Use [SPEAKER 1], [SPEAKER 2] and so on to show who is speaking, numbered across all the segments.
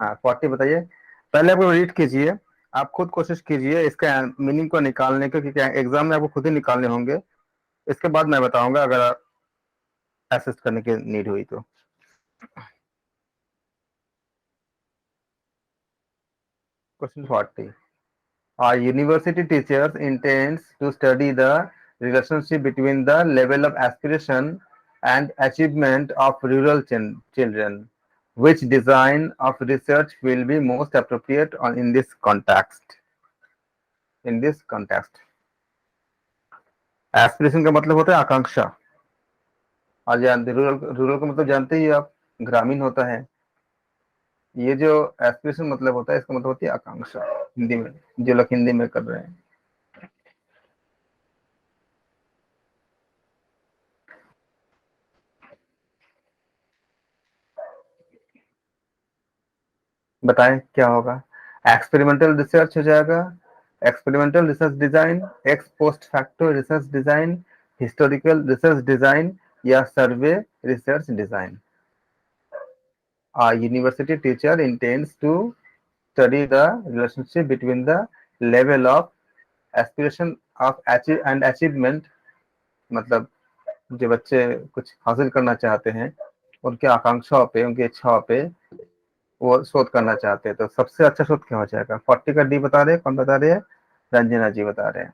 [SPEAKER 1] हाँ 40 बताइए। पहले आप रीड कीजिए, आप खुद कोशिश कीजिए इसका मीनिंग को निकालने का, क्योंकि एग्जाम में आपको खुद ही निकालने होंगे। इसके बाद मैं बताऊंगा अगर असिस्ट करने की नीड हुई तो। Question 40। Our university teachers intends to study the relationship between the level of aspiration and achievement of rural children. Which design of research will be most appropriate in this context? In this context, aspiration का मतलब होता है आकांक्षा। और जानते rural rural का मतलब जानते ही आप, ग्रामीण होता है। ये जो एस्पिरेशन मतलब होता है, इसका मतलब होती है आकांक्षा हिंदी में, जो लोग हिंदी में कर रहे हैं। बताएं क्या होगा। एक्सपेरिमेंटल रिसर्च हो जाएगा, experimental research design, ex post facto research design, historical research design, या survey research design. A university teacher intends to study the relationship between the level of aspiration of and achievement, मतलब जो बच्चे कुछ हासिल करना चाहते हैं, उनके आकांक्षाओं पे, उनकी इच्छाओं पे वो शोध करना चाहते हैं। तो सबसे अच्छा शोध क्या हो जाएगा? 40 का डी बता रहे हैं, कौन बता रहे हैं? रंजना जी बता रहे हैं।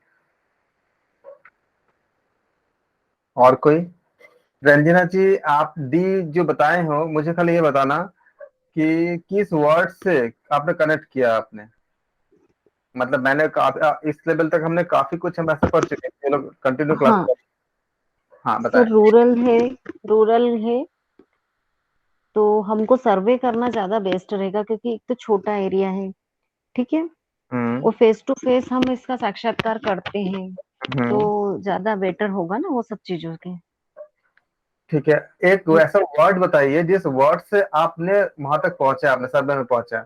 [SPEAKER 1] और कोई? रंजना जी आप डी जो बताए हो, मुझे खाली ये बताना कि किस वर्ड से आपने कनेक्ट किया आपने। मतलब मैंने काफी, इस लेवल तक हमने काफी कुछ हम ऐसे पढ़ चुके हैं, ये लोग कंटिन्यू क्लास
[SPEAKER 2] हाँ
[SPEAKER 1] कर। हाँ
[SPEAKER 2] सर,
[SPEAKER 1] बताएं।
[SPEAKER 2] रूरल है तो हमको सर्वे करना ज्यादा बेस्ट रहेगा, क्योंकि एक तो छोटा एरिया है। ठीक है।
[SPEAKER 1] हम्म।
[SPEAKER 2] और फेस टू फेस हम इसका साक्षात्कार करते हैं, तो
[SPEAKER 1] हम्म।
[SPEAKER 2] ज्यादा बेटर होगा ना वो सब चीजों के।
[SPEAKER 1] ठीक है। एक ऐसा वर्ड बताइए जिस वर्ड से आपने वहां तक पहुंचा, आपने सर्वे में पहुंचा।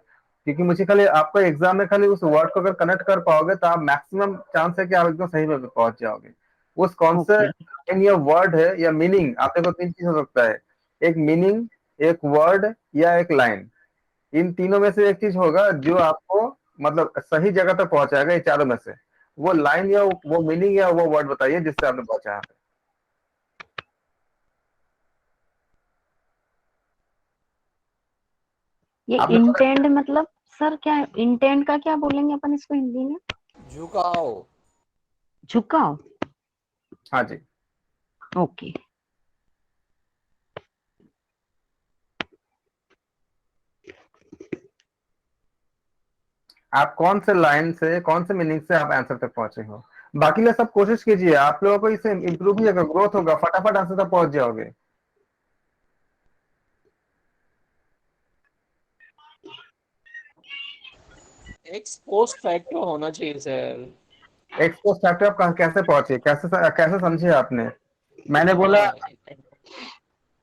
[SPEAKER 1] क्योंकि मुझे खाली आपका एग्जाम में खाली उस वर्ड को अगर कनेक्ट कर पाओगे तो आप मैक्सिमम चांस है कि आप एकदम सही में पहुंच जाओगे। उस कौन से
[SPEAKER 2] ओके।
[SPEAKER 1] इन या वर्ड है या मीनिंग, आप देखो तीन चीज हो सकता है। एक मीनिंग, एक वर्ड, या एक लाइन। इन तीनों में से एक चीज होगा जो आपको मतलब सही जगह तक पहुंचाएगा, ये चारों में से। वो लाइन या वो मीनिंग या वो वर्ड बताइए जिससे आपने पहुंचा है।
[SPEAKER 2] ये
[SPEAKER 1] आपने
[SPEAKER 2] इंटेंड मतलब सर क्या, इंटेंड का क्या बोलेंगे अपन इसको हिंदी में?
[SPEAKER 3] झुकाओ।
[SPEAKER 2] झुकाव।
[SPEAKER 1] हाँ जी।
[SPEAKER 2] ओके।
[SPEAKER 1] आप कौन से लाइन से, कौन से मीनिंग से आप आंसर तक पहुंचे हो। बाकी लोग सब कोशिश कीजिए, आप लोगों को इससे इंप्रूव ही होगा, ग्रोथ होगा, फटाफट आंसर तक पहुंच जाओगे।
[SPEAKER 3] एक्स पोस्ट फैक्टो होना चाहिए सर।
[SPEAKER 1] एक्सपोज फैक्टर आप कैसे पहुंचे, कैसे कैसे समझे आपने? मैंने बोला
[SPEAKER 3] हाँ।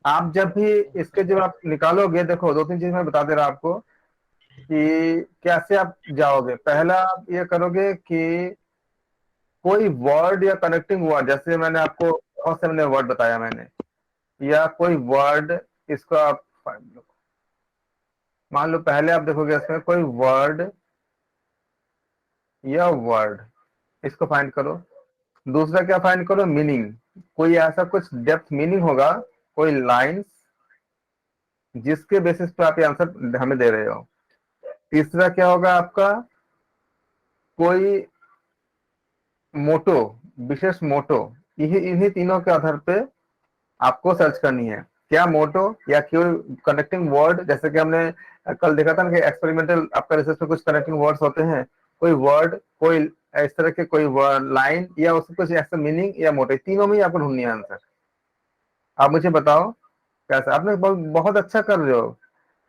[SPEAKER 1] आप जब भी इसके जब आप निकालोगे, देखो दो तीन चीज मैं बता दे रहा आपको कि कैसे आप जाओगे। पहला आप ये करोगे कि कोई वर्ड या कनेक्टिंग वर्ड, जैसे मैंने आपको बहुत से मैंने वर्ड बताया मैंने, या कोई वर्ड, इसको आप मान लो पहले आप देखोगे इसमें कोई वर्ड या वर्ड, इसको फाइंड करो। दूसरा क्या फाइंड करो? मीनिंग। कोई ऐसा कुछ डेप्थ मीनिंग होगा, कोई लाइंस जिसके बेसिस पे आप ये आंसर हमें दे रहे हो। तीसरा क्या होगा आपका? कोई मोटो, विशेष मोटो। यही इन्हीं तीनों के आधार पे आपको सर्च करनी है। क्या मोटो या क्यों कनेक्टिंग वर्ड, जैसे कि हमने कल देखा था ना कि एक्सपेरिमेंटल आपका रिसर्च में कुछ कनेक्टिंग वर्ड्स होते हैं। कोई वर्ड, कोई इस तरह के कोई लाइन, या उसको कुछ ऐसा मीनिंग या मोटो, तीनों में ही आपको ढूंढनी है आंसर। आप मुझे बताओ कैसा। आपने बहुत अच्छा कर रहे हो,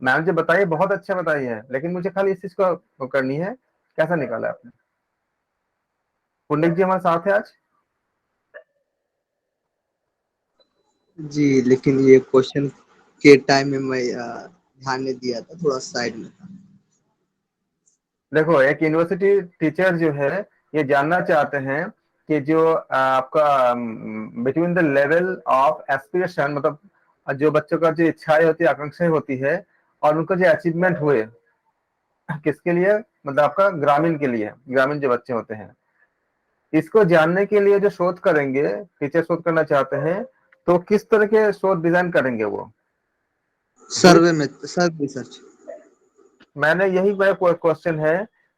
[SPEAKER 1] मैम जी बताइए, बहुत अच्छा बताइए है, लेकिन मुझे खाली इस चीज को करनी है। कैसा निकाला आपने? पुंडित जी हमारे साथ है आज?
[SPEAKER 4] जी, लेकिन ये क्वेश्चन के टाइम में मैं ध्यान नहीं दिया था, थोड़ा साइड में था।
[SPEAKER 1] देखो एक यूनिवर्सिटी टीचर जो है, ये जानना चाहते हैं कि जो आपका between the level of aspiration, मतलब जो बच्चों का जो इच्छाएं होती है, आकांक्षाएं होती है, और उनका जो अचीवमेंट हुए, किसके लिए, मतलब आपका ग्रामीण के लिए, ग्रामीण जो बच्चे होते हैं। इसको जानने के लिए जो शोध करेंगे, टीचर शोध करना चाहते हैं, तो किस तरह के शोध डिजाइन करेंगे वो?
[SPEAKER 4] सर्वे में, सर्वे रिसर्च।
[SPEAKER 1] मैंने यही मेरा क्वेश्चन है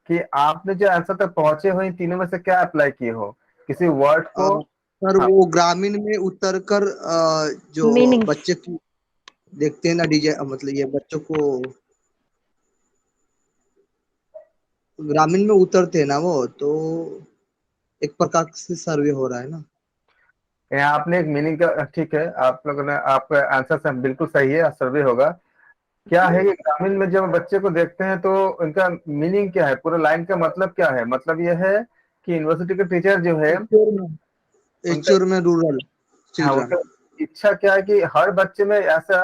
[SPEAKER 1] कि आपने जो आंसर तक पहुंचे हो, इन तीनों में से क्या अप्लाई किए हो? किसी वर्ड को?
[SPEAKER 4] सर
[SPEAKER 1] हाँ,
[SPEAKER 4] वो ग्रामीण में उतर कर जो
[SPEAKER 2] मीनिंग
[SPEAKER 4] बच्चे को देखते हैं ना, मतलब ये बच्चों को ग्रामीण में उतरते हैं ना वो, तो एक प्रकार से सर्वे हो रहा है ना।
[SPEAKER 1] यहाँ आपने एक मीनिंग का, ठीक है, आप लोगों ने, आपका आंसर सब बिल्कुल सही है, सर्वे होगा। क्या है कि ग्रामीण में जब बच्चे को देखते हैं तो उनका मीनिंग क्या है, पूरा लाइन का मतलब क्या है? मतलब यह है कि यूनिवर्सिटी के टीचर जो है उनका,
[SPEAKER 4] एच्योर में रूरल
[SPEAKER 1] हाँ,
[SPEAKER 4] चिल्ड्रन।
[SPEAKER 1] उनका इच्छा क्या है कि हर बच्चे में ऐसा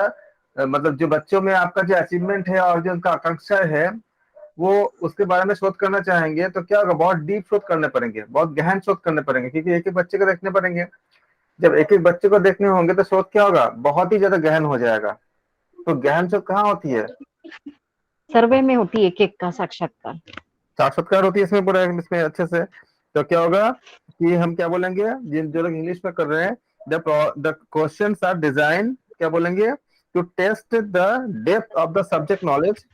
[SPEAKER 1] मतलब जो बच्चों में आपका जो अचीवमेंट है और जो उनका आकांक्षा है, वो उसके बारे में शोध करना चाहेंगे। तो क्या होगा, बहुत डीप शोध करने पड़ेंगे, बहुत गहन शोध करने पड़ेंगे, क्योंकि एक एक बच्चे को देखने पड़ेंगे। जब एक एक बच्चे को देखने होंगे तो शोध क्या होगा, बहुत ही ज्यादा गहन हो जाएगा। तो गहन शोध कहाँ होती है?
[SPEAKER 2] सर्वे में होती है, एक का साक्षात्कार।
[SPEAKER 1] साक्षात्कार होती है इसमें, पूरा इसमें अच्छे से। तो क्या होगा कि हम क्या बोलेंगे, जिन जो लोग इंग्लिश में कर रहे हैं, द क्वेश्चंस आर डिजाइन, क्या बोलेंगे, to test the depth of the subject knowledge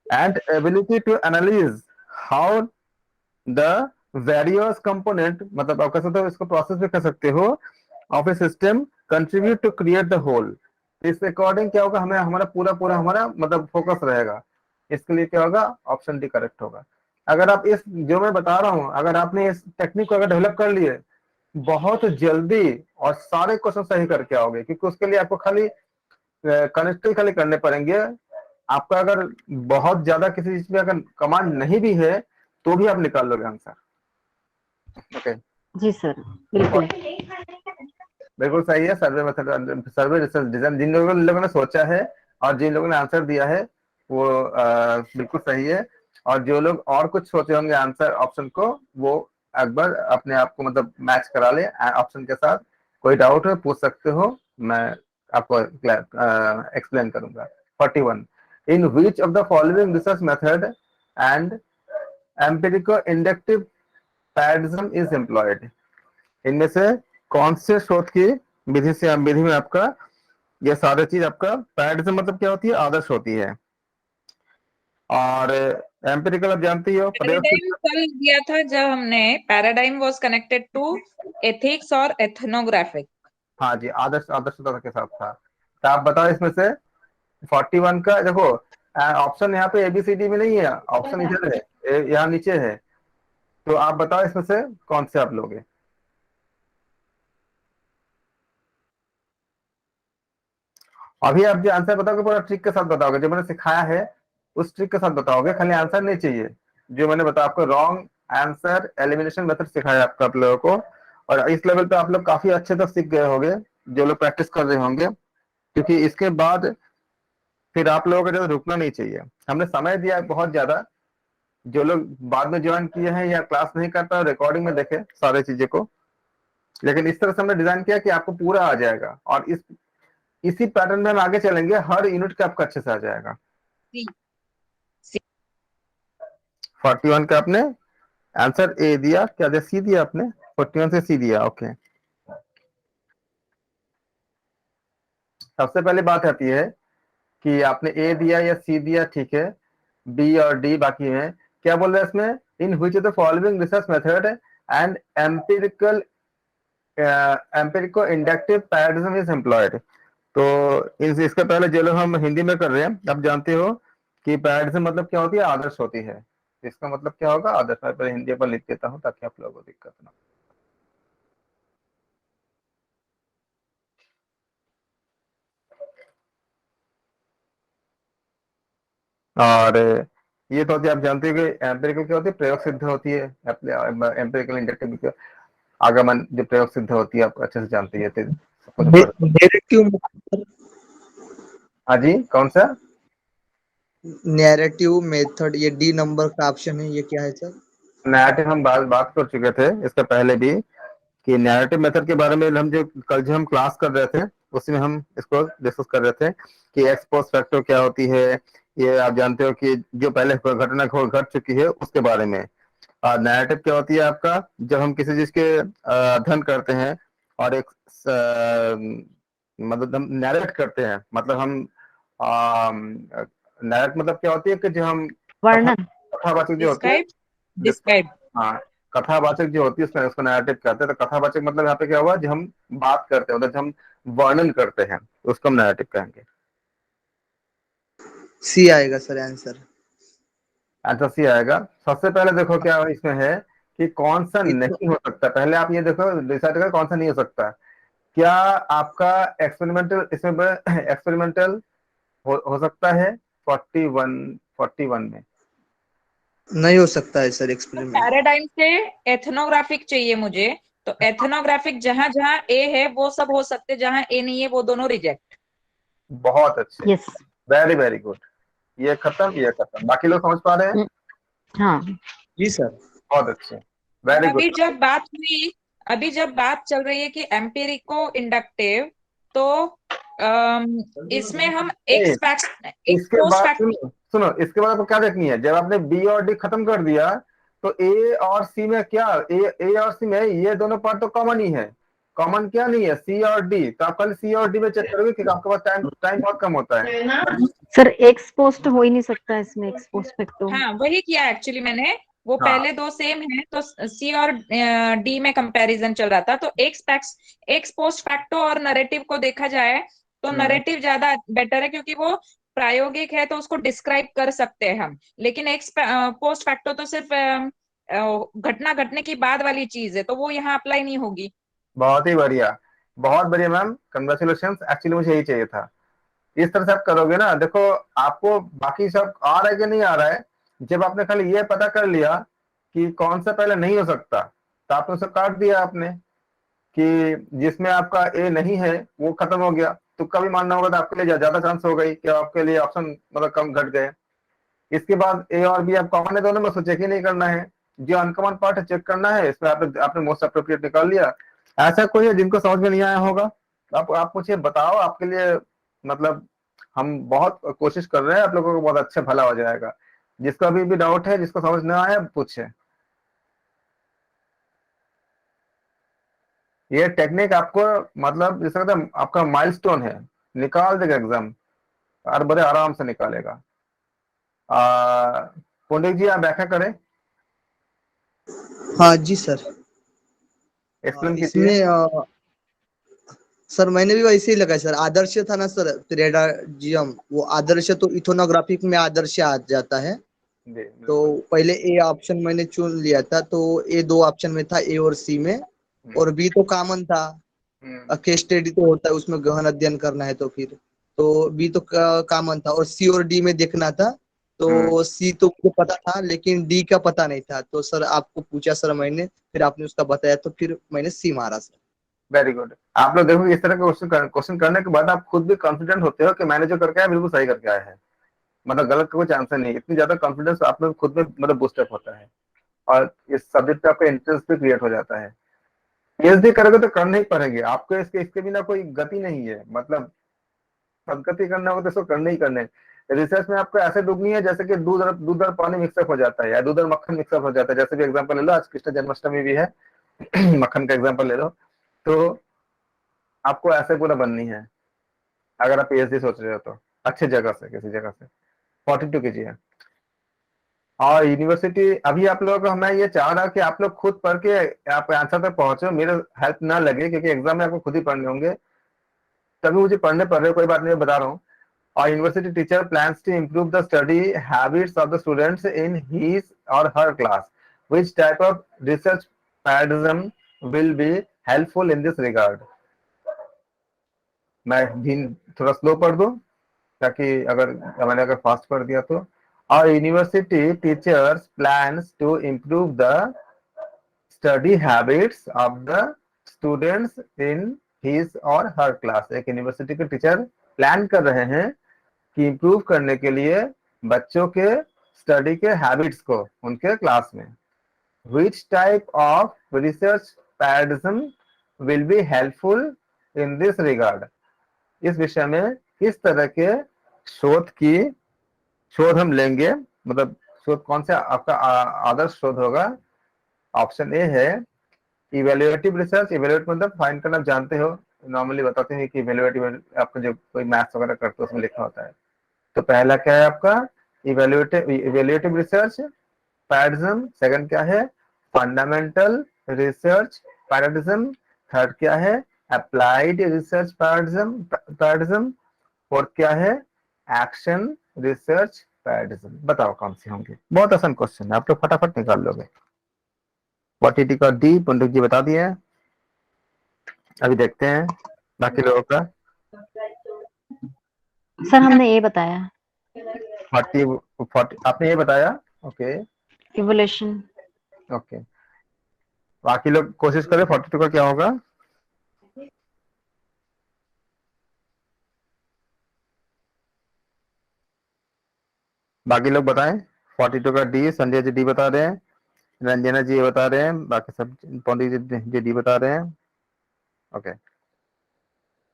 [SPEAKER 1] and ability to analyse how the various component, मतलब आप कह सकते हो, इसको प्रोसेस भी कर सकते हो, of a system contribute to create the whole. इस अकॉर्डिंग क्या होगा, हमें हमारा पूरा पूरा हमारा मतलब फोकस रहेगा। इसके लिए क्या होगा, ऑप्शन डी करेक्ट होगा। अगर आप इस जो मैं बता रहा हूं, अगर आपने इस टेक्निक को अगर डेवलप कर लिए, बहुत जल्दी और सारे क्वेश्चन सही करके आओगे, क्योंकि उसके लिए आपको खाली कनेक्ट खाली करने पड़ेंगे। आपका अगर बहुत ज्यादा किसी चीज में अगर कमांड नहीं भी है, तो भी आप निकाल लोगे आंसर। ओके,
[SPEAKER 2] जी सर, बिल्कुल।
[SPEAKER 1] बिल्कुल सही है। Survey method, survey research design, जिन लोगों ने सोचा है और जिन लोगों ने आंसर दिया है, वो बिल्कुल सही है। और जो लोग और कुछ सोचे होंगे आंसर ऑप्शन को, वो एक बार अपने आप को मतलब मैच करा ले ऑप्शन के साथ। कोई डाउट है पूछ सकते हो, मैं आपको एक्सप्लेन करूंगा। 41, in which of the following research method and empirico inductive paradigm is employed? इनमें से कौन से शोध की विधि में आपका ये सारे चीज, आपका पैराडिज्म मतलब क्या होती है, आदर्श होती है। और एम्पिरिकल आप जानती हो, प्रयोग
[SPEAKER 5] पैराडाइम कल दिया था जब हमने, paradigm was connected to ethics और एथनोग्राफिक।
[SPEAKER 1] हाँ जी, आदर्श आदर्शता के साथ था। तो आप बताओ इसमें से 41 का, देखो ऑप्शन यहाँ पे एबीसीडी में नहीं है, ऑप्शन इधर है, यहाँ नीचे है। तो आप बताओ इसमें से कौन से आप लोगे? अभी आप जो आंसर बताओगे पूरा ट्रिक के साथ बताओगे, जो मैंने सिखाया है उस ट्रिक के साथ बताओगे, खाली आंसर नहीं चाहिए। जो मैंने बताया आपको, रॉन्ग आंसर एलिमिनेशन मेथड सिखाया आपको, आप लोगों को। और इस लेवल पे आप लोग काफी अच्छे तक सीख गए होंगे, जो लोग प्रैक्टिस कर रहे होंगे, क्योंकि इसके बाद फिर आप लोगों को ज्यादा रुकना नहीं चाहिए। हमने समय दिया है बहुत ज्यादा। जो लोग बाद में ज्वाइन किए हैं या क्लास नहीं करता, रिकॉर्डिंग में देखे सारे चीजें को। लेकिन इस तरह से हमने डिजाइन किया कि आपको पूरा आ जाएगा, और इसी पैटर्न में हम आगे चलेंगे, हर यूनिट का आपका अच्छे से आ जाएगा।
[SPEAKER 5] सी
[SPEAKER 1] 41 का आपने आंसर ए दिया, क्या दिया, सी दिया आपने? 41 से सी दिया, ओके। सबसे पहले बात आती है कि आपने ए दिया या सी दिया, ठीक है। बी और डी बाकी हैं। क्या बोल रहे हैं इसमें, in which of the following research method and empirico inductive paradigm is employed? तो इसके पहले जो लोग हम हिंदी में कर रहे हैं, आप जानते हो कि पैराडिज्म मतलब क्या होती है, आदर्श होती है। इसका मतलब क्या होगा, आदर्श। मैं पहले हिंदी पर लिख देता हूँ ताकि आप लोगों को दिक्कत ना हो। और ये तो होती है, आप जानते हो कि एम्पिरिकल क्या होती है, प्रयोग सिद्ध होती है। एम्पिरिकल इंडक्टिव आगमन जो प्रयोग सिद्ध होती है, आप अच्छे से जानते हैं।
[SPEAKER 4] नैरेटिव,
[SPEAKER 1] हाँ जी, कौन सा?
[SPEAKER 4] नैरेटिव मेथड, ये डी नंबर का ऑप्शन है, ये क्या है सर?
[SPEAKER 1] नैरेटिव हम बात कर चुके थे इसके पहले भी, कि नैरेटिव मेथड के बारे में हम जो कल जो हम क्लास कर रहे थे, उसमें हम इसको डिस्कस कर रहे थे कि एक्स पोस्ट फैक्टर क्या होती है, ये आप जानते हो कि जो पहले घटना घट चुकी है उसके बारे में। और नैरेटिव क्या होती है आपका, जब हम किसी चीज के अध्ययन करते हैं और एक मतलब हम नैरेट करते हैं, मतलब हम नैरेट मतलब क्या होती है कि जो हम
[SPEAKER 2] वर्णन।
[SPEAKER 1] कथावाचक जो होती है,
[SPEAKER 5] डिस्क्राइब, डिस्क्राइब।
[SPEAKER 1] हाँ कथावाचक जो होती है उसमें उसको नैरेटिव कहते हैं। तो कथावाचक मतलब यहाँ पे क्या हुआ, जो हम बात करते हैं, मतलब जो हम वर्णन करते हैं उसको हम नैरेटिव कहेंगे।
[SPEAKER 4] सी आएगा सर आंसर।
[SPEAKER 1] आंसर सी आएगा। सबसे पहले देखो क्या इसमें है कि कौन सा
[SPEAKER 4] इथो
[SPEAKER 1] नहीं हो सकता, पहले आप ये देखो डिसाइड करो कौन सा नहीं हो सकता। क्या आपका एक्सपेरिमेंटल इसमें एक्सपेरिमेंटल हो सकता है 41 में?
[SPEAKER 4] नहीं हो सकता है सर
[SPEAKER 5] तो
[SPEAKER 4] एक्सपेरिमेंट।
[SPEAKER 5] पैराडाइम से एथनोग्राफिक चाहिए मुझे। तो एथनोग्राफिक जहां जहां ए है वो सब हो सकते, जहां ए नहीं है वो दोनों रिजेक्ट।
[SPEAKER 1] बहुत अच्छे,
[SPEAKER 2] यस।
[SPEAKER 1] Very very good. ये खत्म, ये खत्म, बाकी लोग समझ पा रहे हैं?
[SPEAKER 2] हाँ।
[SPEAKER 4] जी सर।
[SPEAKER 1] बहुत अच्छे,
[SPEAKER 5] और
[SPEAKER 1] वेरी गुड।
[SPEAKER 5] अभी जब बात चल रही है कि एम्पिरिको इंडक्टिव, तो इसमें हम
[SPEAKER 1] नहीं,
[SPEAKER 5] एक
[SPEAKER 1] इसके
[SPEAKER 5] पोस्ट
[SPEAKER 1] बाद
[SPEAKER 5] फैक्ट।
[SPEAKER 1] सुनो सुनो, इसके बाद आपको क्या देखनी है, जब आपने बी और डी खत्म कर दिया तो ए और सी में क्या, ए और सी में ये दोनों पार्ट तो कॉमन ही है। कॉमन क्या नहीं है, सी और डी। तो आप कल सी और डी में चेक करोगे कि आपके पास टाइम टाइम बहुत कम होता है।
[SPEAKER 2] सर एक्स पोस्ट हो ही नहीं सकता इसमें, एक्स पोस्ट फैक्टो।
[SPEAKER 5] हाँ, वही किया एक्चुअली मैंने। वो
[SPEAKER 1] हाँ।
[SPEAKER 5] पहले दो सेम है तो सी और डी में कंपैरिजन चल रहा था। तो एक्स पोस्ट फैक्टो और नरेटिव को देखा जाए तो
[SPEAKER 1] हम्म,
[SPEAKER 5] नरेटिव ज्यादा बेटर है, क्योंकि वो प्रायोगिक है तो उसको डिस्क्राइब कर सकते हैं हम। लेकिन एक्स पोस्ट फैक्टो तो सिर्फ घटना घटने की बाद वाली चीज है, तो वो यहाँ अप्लाई नहीं होगी।
[SPEAKER 1] बहुत ही बढ़िया, बहुत बढ़िया मैम, कंग्रेचुलेशन। एक्चुअली मुझे यही चाहिए था। इस तरह से आप करोगे ना, देखो आपको बाकी सब आ रहा है कि नहीं आ रहा है। जब आपने खाली ये पता कर लिया कि कौन सा पहले नहीं हो सकता, तो आपने उसे काट दिया आपने, कि जिसमें आपका ए नहीं है वो खत्म हो गया। तुक्का भी मानना होगा तो आपके लिए ज्यादा चांस हो गई कि आपके लिए ऑप्शन मतलब कम घट गए। इसके बाद ए और बी आप कॉमन है दोनों में, चेक ही नहीं करना है। जो अनकॉमन पार्ट है चेक करना है, इसमें आपने आपने मोस्ट अप्रोप्रिएट निकाल लिया। ऐसा कोई है जिनको समझ में नहीं आया होगा? आप मुझे बताओ, आपके लिए मतलब हम बहुत कोशिश कर रहे हैं, आप लोगों को बहुत अच्छा भला हो जाएगा। जिसका भी डाउट है, जिसको समझ ना आया पूछे। ये टेक्निक आपको मतलब जिस तरह से आपका माइलस्टोन है, निकाल देगा एग्जाम, और बड़े आराम से निकालेगा। पंडित जी आप व्याख्या करें,
[SPEAKER 4] हाँ जी सर।
[SPEAKER 1] एक्सप्लेन कीजिए।
[SPEAKER 4] इसमें सर मैंने भी वैसे ही लगा सर, आदर्श था ना सर पेरेडाजियम, वो आदर्श तो इथोनोग्राफिक में आदर्श आ जाता है।
[SPEAKER 1] जी
[SPEAKER 4] तो
[SPEAKER 1] बिल्कुल।
[SPEAKER 4] पहले ए ऑप्शन मैंने चुन लिया था, तो ए दो ऑप्शन में था, ए और सी में।
[SPEAKER 1] हम्म,
[SPEAKER 4] और बी तो कॉमन था,
[SPEAKER 1] हम्म,
[SPEAKER 4] केस स्टडी तो होता है उसमें, गहन अध्ययन करना है तो फिर तो बी तो कॉमन था। और सी और डी में देखना था,
[SPEAKER 1] हम्म,
[SPEAKER 4] तो सी तो मुझे पता था लेकिन डी का पता नहीं था। तो सर आपको पूछा सर मैंने, फिर आपने उसका बताया तो फिर मैंने सी मारा सर।
[SPEAKER 1] Very good. आप लोग देखो इस तरह के क्वेश्चन करने के बाद आप खुद भी कॉन्फिडेंट होते हो कि मैंने जो करके आया बिल्कुल सही करके आया है। मतलब गलत का कोई चांस नहीं, इतनी ज्यादा कॉन्फिडेंस आप में खुद में मतलब बूस्टअप होता है। और इस सब्जेक्ट पे आपका इंटरेस्ट भी क्रिएट हो जाता है। पीएचडी करोगे तो करना ही पड़ेगी आपको, इसके इसके बिना कोई गति नहीं है। मतलब सदगति करना होगा तो इसको करना ही करना है। रिसर्च में आपको ऐसे डूबनी है जैसे कि दूध और पानी मिक्सअप हो जाता है, या दूध और मक्खन मिक्सअप हो जाता है। जैसे भी एग्जाम्पल ले लो, आज कृष्ण जन्माष्टमी भी है, मक्खन का एग्जाम्पल ले लो। तो आपको ऐसे पूरा बननी है अगर आप पीएचडी सोच रहे हो तो, अच्छी जगह से, किसी जगह से 42 कीजिए। और यूनिवर्सिटी अभी आप लोग, मैं ये चाह रहा कि आप लोग खुद पढ़ के आप आंसर तक पहुंचो, मेरे हेल्प ना लगे, क्योंकि एग्जाम में आपको खुद ही पढ़ने होंगे। तभी मुझे पढ़ने पड़ रहे हो, कोई बात नहीं, मैं बता रहा हूँ। Our university teacher plans to improve the study habits of the students in his or her class. Which type of research paradigm will be helpful in this regard? मैं भी थोड़ा स्लो पढ़ दूं ताकि अगर मैंने अगर फास्ट पढ़ दिया तो। Our university teachers plans to improve the study habits of the students in his or her class. एक यूनिवर्सिटी के टीचर प्लान कर रहे हैं कि इम्प्रूव करने के लिए बच्चों के स्टडी के हैबिट्स को उनके क्लास में। Which type of research paradigm will be helpful in this regard? इस विषय में किस तरह के शोध की शोध हम लेंगे, मतलब शोध कौन सा आपका आदर्श शोध होगा? ऑप्शन ए है इवेल्युएटिव रिसर्च। इवेल्युएट मतलब फाइंड करना, आप जानते हो नॉर्मली बताते हैं कि इवेल्युएटिव आपका जो कोई मैथ्स वगैरह करते हो उसमें लिखा होता है। तो पहला क्या है आपका? Evaluative research paradigm. सेकंड क्या है? Fundamental research paradigm. थर्ड क्या है? Applied research paradigm. फोर्थ क्या है? Action research paradigm. बताओ कौन सी होंगे? बहुत आसान क्वेश्चन है, आप लोग फटाफट निकाल लोगे। क्वांटिटी का डी पंडित जी बता दिए हैं। अभी देखते हैं बाकी लोगों का।
[SPEAKER 2] सर हमने ये बताया
[SPEAKER 1] 40 आपने ये बताया। Okay
[SPEAKER 2] evolution.
[SPEAKER 1] ओके, बाकी लोग कोशिश करें 42 का क्या होगा। बाकी लोग बताएं। 42 का डी, संजय जी डी बता रहे हैं, रंजना जी ये बता रहे हैं, बाकी सब पंडित जी डी बता रहे हैं। ओके,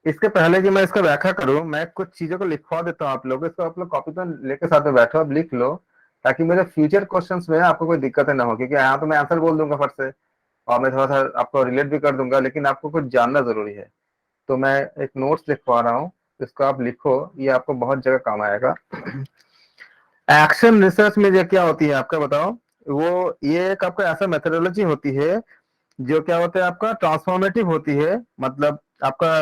[SPEAKER 1] इसके पहले कि मैं इसका व्याख्या करूं, मैं कुछ चीजों को लिखवा देता हूं आप लोग, इसको आप लोग कॉपी पेन लेके साथ में बैठो, अब लिख लो, ताकि मेरे फ्यूचर क्वेश्चंस में आपको कोई दिक्कतें ना हो। क्योंकि यहाँ तो मैं आंसर बोल दूंगा फट से, और मैं थोड़ा सा आपको रिलेट भी कर दूंगा, लेकिन आपको कुछ जानना जरूरी है। तो मैं एक नोट्स लिखवा रहा हूँ, इसको आप लिखो, ये आपको बहुत जगह काम आएगा। एक्शन रिसर्च में ये क्या होती है आपका बताओ? वो ये एक आपका ऐसा मेथोडोलॉजी होती है जो क्या होता है आपका ट्रांसफॉर्मेटिव होती है। मतलब आपका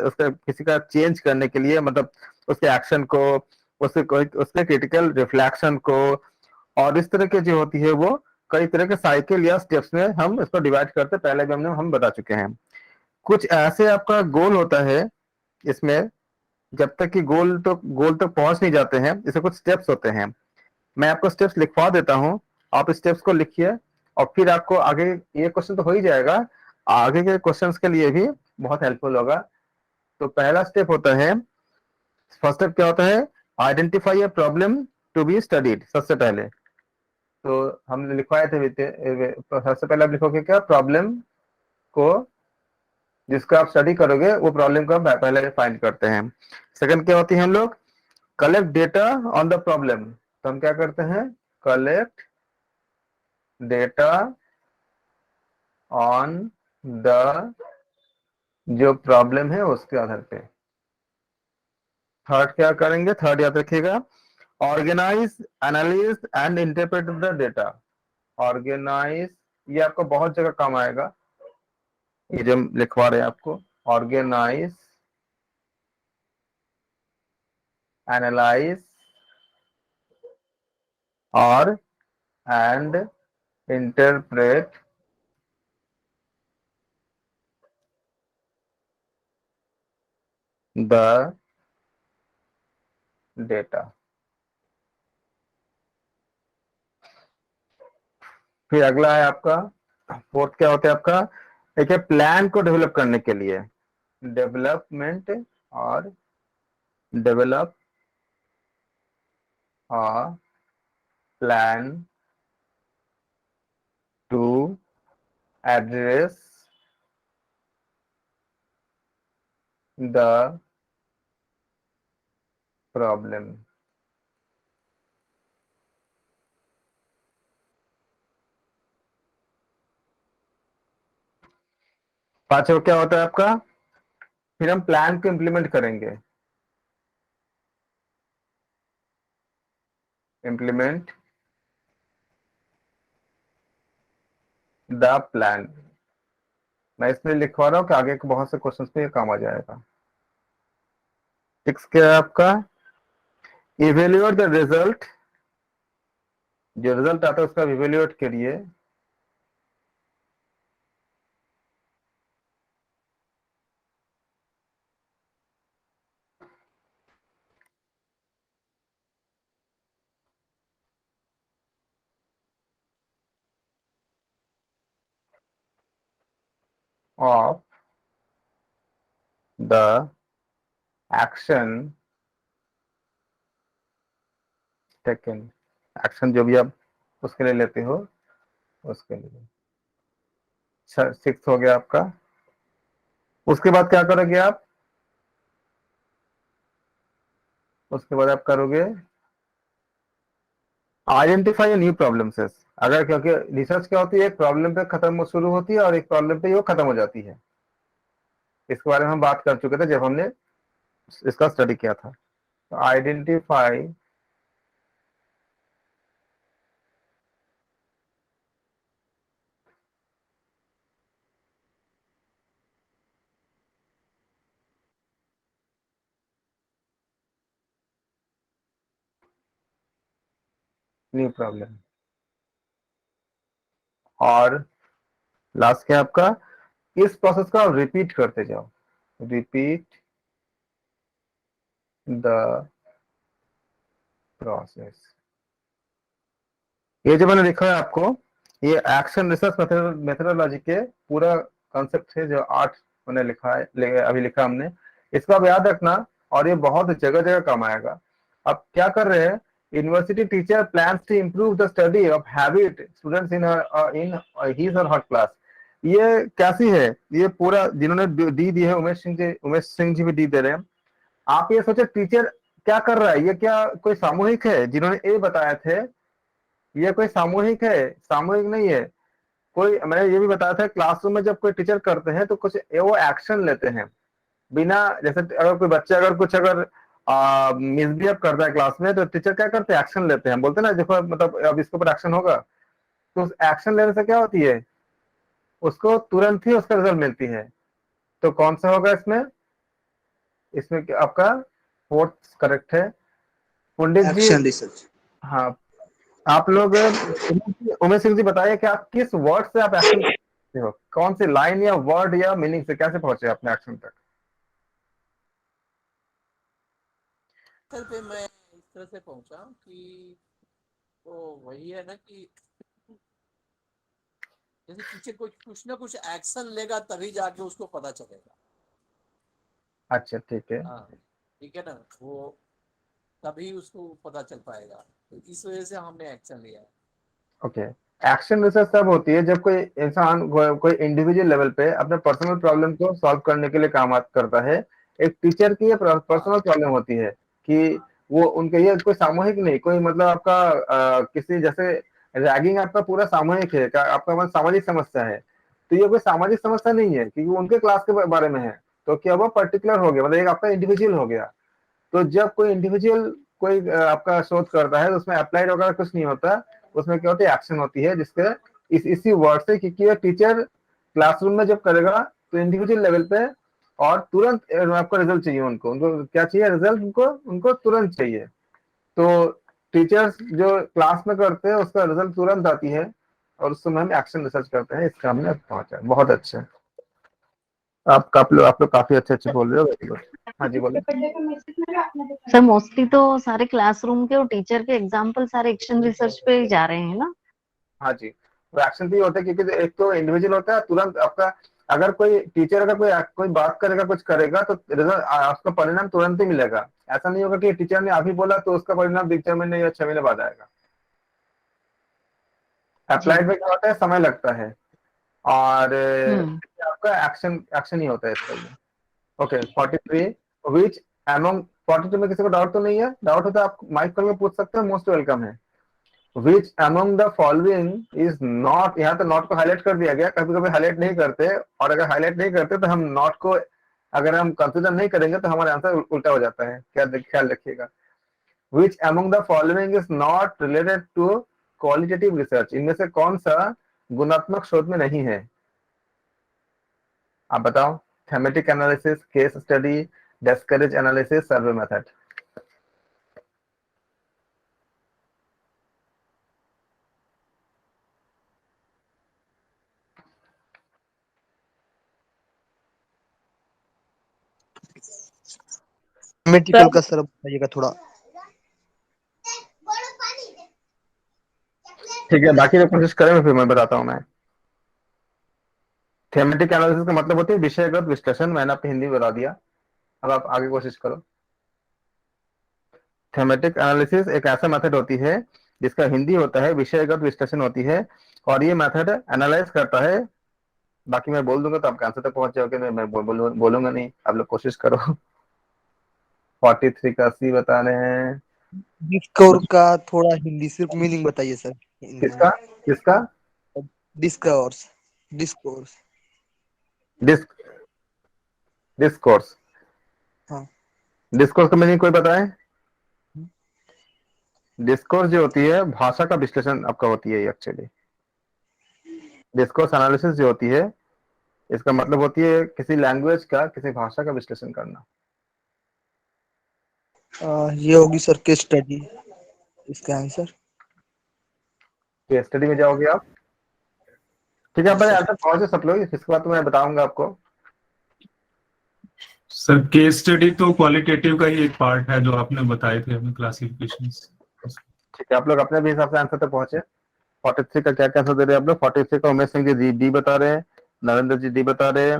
[SPEAKER 1] उसका किसी का चेंज करने के लिए, मतलब उसके एक्शन को, उसके क्रिटिकल रिफ्लेक्शन को, और इस तरह की जो होती है वो कई तरह के साइकिल या स्टेप्स में हम इसको डिवाइड करते हैं, पहले भी हम बता चुके हैं। कुछ ऐसे आपका गोल होता है इसमें, जब तक कि गोल तक पहुंच नहीं जाते हैं, इसमें कुछ स्टेप्स होते हैं। मैं आपको स्टेप्स लिखवा देता हूं, आप स्टेप्स को लिखिए, और फिर आपको आगे, ये क्वेश्चन तो हो ही जाएगा, आगे के क्वेश्चंस के लिए भी बहुत हेल्पफुल होगा। तो पहला स्टेप होता है, फर्स्ट स्टेप क्या होता है? Identify a problem to be studied. सबसे पहले तो हमने लिखवाए थे सबसे पहले आप लिखोगे क्या? प्रॉब्लम को, जिसको आप स्टडी करोगे वो प्रॉब्लम को हम पहले फाइंड करते हैं। सेकंड क्या होती है? हम लोग collect data on the problem. तो हम क्या करते हैं? कलेक्ट डेटा ऑन द जो प्रॉब्लम है उसके आधार पे। थर्ड क्या करेंगे? थर्ड याद रखिएगा, organise analyse and interpret the data. Organise, ये आपको बहुत जगह काम आएगा, ये जो हम लिखवा रहे हैं आपको। ऑर्गेनाइज, एनालाइज और एंड इंटरप्रेट द डेटा। फिर अगला है आपका फोर्थ, क्या होता है आपका? एक है प्लान को डेवलप करने के लिए, डेवलपमेंट और develop a plan to address the problem. पांचवा क्या होता है आपका? फिर हम प्लान को इम्प्लीमेंट करेंगे। Implement the plan. मैं इसलिए लिखवा रहा हूँ कि आगे के बहुत से क्वेश्चंस में ये काम आ जाएगा। सिक्स क्या है आपका? Evaluate the result. जो रिजल्ट आता है उसका इवेल्युएट करिए। Of the action taken. Action जो भी आप उसके लिए लेते हो उसके लिए। सिक्स हो गया आपका। उसके बाद क्या करोगे आप? उसके बाद आप करोगे आइडेंटिफाई न्यू प्रॉब्लम्स। अगर, क्योंकि रिसर्च क्या होती है, एक प्रॉब्लम पे खत्म शुरू होती है और एक प्रॉब्लम पे वो खत्म हो जाती है। इसके बारे में हम बात कर चुके थे जब हमने इसका स्टडी किया था। तो आइडेंटिफाई न्यू प्रॉब्लम, और लास्ट क्या है आपका, इस प्रोसेस को आप रिपीट करते जाओ। Repeat the process. ये जो मैंने लिखा है आपको, ये एक्शन रिसर्च मेथोडोलॉजी के पूरा कॉन्सेप्ट है, जो 8 मैंने लिखा है, अभी लिखा हमने। इसको आप याद रखना, और ये बहुत जगह जगह काम आएगा। अब क्या कर रहे हैं, university teacher plans to improve the study of habit students in his or her class. ये कैसी है, ये पूरा जिन्होंने डी दी है, उमेश सिंह जी भी डी दे रहे हैं। आप ये सोचे टीचर क्या कर रहा है, ये क्या कोई सामूहिक है? जिन्होंने ए बताए थे, ये कोई सामूहिक है? सामूहिक नहीं है। कोई, मैंने ये भी बताया था, क्लासरूम में जब कोई टीचर करते हैं तो कुछ वो एक्शन लेते हैं बिना, जैसे अगर कोई बच्चा अगर कुछ अगर मिसबिहेव करता है क्लास में, तो टीचर क्या करते हैं, एक्शन लेते हैं। बोलते हैं ना, देखो मतलब अब इसके ऊपर एक्शन होगा। तो उस एक्शन लेने से क्या होती है, उसको तुरंत ही उसका रिजल्ट मिलती है। तो कौन सा होगा इसमें? इसमें आपका फोर्थ करेक्ट है। पंडित जी,
[SPEAKER 4] एक्शन रिसर्च।
[SPEAKER 1] हाँ, आप लोग उमेश सिंह जी बताइए कि आप किस वर्ड से आप एक्शन करते हो, कौन सी लाइन या वर्ड या मीनिंग से कैसे पहुंचे अपने एक्शन तक?
[SPEAKER 3] सर पे मैं इस तरह से पहुंचा कि वो वही है ना कि जैसे टीचर कुछ ना कुछ एक्शन लेगा तभी जाके उसको पता चलेगा।
[SPEAKER 1] अच्छा, ठीक है।
[SPEAKER 3] हाँ, ठीक है ना, वो तभी उसको पता चल पाएगा। तो इस वजह से हमने एक्शन लिया है।
[SPEAKER 1] ओके। एक्शन रिसर्च तब होती है जब कोई इंसान कोई इंडिविजुअल लेवल पे अपने पर्सनल प्रॉब्लम को सॉल्व करने के लिए काम करता है। एक टीचर की ये पर्सनल प्रॉब्लम होती है कि वो उनके, ये कोई सामूहिक नहीं, कोई मतलब आपका किसी जैसे रैगिंग आपका पूरा सामूहिक है, आपका मतलब सामाजिक समस्या है। तो ये कोई सामाजिक समस्या नहीं है, क्योंकि वो उनके क्लास के बारे में है। तो क्या वो पर्टिकुलर हो गया, मतलब एक आपका इंडिविजुअल हो गया। तो जब कोई इंडिविजुअल कोई आपका शोध करता है, तो उसमें अप्लाइड वगैरह कुछ नहीं होता। उसमें क्या होती है, एक्शन होती है, जिसके इसी वर्ड से, क्योंकि टीचर क्लासरूम में जब करेगा तो इंडिविजुअल लेवल पे, और तुरंत आपको रिजल्ट चाहिए। उनको उनको क्या चाहिए, रिजल्ट उनको उनको तुरंत चाहिए। तो टीचर्स जो क्लास में करते हैं उसका रिजल्ट तुरंत आती है, और उस समय हम एक्शन रिसर्च करते हैं। इसका हमने पहुंचा, बहुत अच्छा। आप लोग काफी अच्छे अच्छे बोल रहे हो, वेरी गुड। हाँ जी, बोलिए।
[SPEAKER 2] सर मोस्टली तो सारे क्लासरूम के और टीचर के एग्जाम्पल सारे एक्शन रिसर्च पे ही जा रहे हैं ना।
[SPEAKER 1] हाँ जी, वो एक्शन भी होता है, क्योंकि एक तो इंडिविजुअल होता है, तुरंत आपका, अगर कोई टीचर अगर कोई कोई बात करेगा, कुछ करेगा, तो रिजल्ट, उसका परिणाम तुरंत ही मिलेगा। ऐसा नहीं होगा कि टीचर ने अभी बोला तो उसका परिणाम 6 महीने या 6 महीने बाद आएगा।
[SPEAKER 2] जी।
[SPEAKER 1] अप्लाइड में क्या होता है, समय लगता है, और
[SPEAKER 2] हम्म।
[SPEAKER 1] आपका एक्शन एक्शन ही होता है इसका ये। ओके, 43 विच एमंग, 42 में किसी को डाउट तो नहीं है? डाउट होता है आप माइक करके पूछ सकते हो, मोस्ट वेलकम है। विच among the following is not, यहाँ तो नॉट को हाईलाइट कर दिया गया, कभी कभी हाईलाइट नहीं करते, और अगर हाईलाइट नहीं करते तो हम नॉट को अगर हम कंसिडर नहीं करेंगे तो हमारा आंसर उल्टा हो जाता है। क्या ख्याल रखिएगा। Which among the following is not related to qualitative research, इनमें से कौन सा गुणात्मक शोध में नहीं है? आप बताओ। Thematic analysis, case study, discourage analysis, survey method.
[SPEAKER 4] Medical का सर बताइएगा थोड़ा।
[SPEAKER 1] ठीक है, बाकी लोग कोशिश करेंगे, फिर मैं बताता हूँ मैं। थेमेटिक एनालिसिस का मतलब होती है विषयगत विश्लेषण। मैंने आपको हिंदी में बता दिया, अब आप आगे कोशिश करो। थेमेटिक एनालिसिस एक ऐसा मेथड होती है जिसका हिंदी होता है विषयगत विश्लेषण होती है, और ये मेथड एनालाइज करता है। बाकी मैं बोल दूंगा तो आप आंसर तक पहुंच जाओगे, मैं बोलूंगा नहीं, आप लोग कोशिश करो। 43 का सी बता रहे हैं।
[SPEAKER 4] डिस्कवर का थोड़ा हिंदी सिर्फ मीनिंग बताइए सर।
[SPEAKER 1] किसका किसका?
[SPEAKER 4] Discovers discourse.
[SPEAKER 1] Disc discourse.
[SPEAKER 4] हाँ।
[SPEAKER 1] डिस्कोर्स का मीनिंग कोई बताए? डिस्कोर्स जो होती है भाषा का विश्लेषण आपका होती है एक्चुअली। डिस्कोर्स एनालिसिस जो होती है इसका मतलब होती है किसी लैंग्वेज का, किसी भाषा का विश्लेषण करना।
[SPEAKER 4] ये होगी सर केस स्टडी इसका आंसर।
[SPEAKER 1] केस स्टडी में जाओगे आप। ठीक है,
[SPEAKER 4] हाँ
[SPEAKER 1] अपने
[SPEAKER 4] सर।
[SPEAKER 1] आंसर पहुंचे सब लोग, इसके बाद तो मैं बताऊंगा आपको।
[SPEAKER 6] सर केस स्टडी तो क्वालिटेटिव का ही एक पार्ट है जो आपने बताए थे हमें क्लासिफिकेशन।
[SPEAKER 1] ठीक है, आप लोग अपने भी हिसाब से आंसर तक पहुंचे। 43 का क्या क्या आंसर दे रहे हैं आप लोग? 43 का उमेश सिंह जी डी बता रहे हैं, नरेंद्र जी डी बता रहे हैं,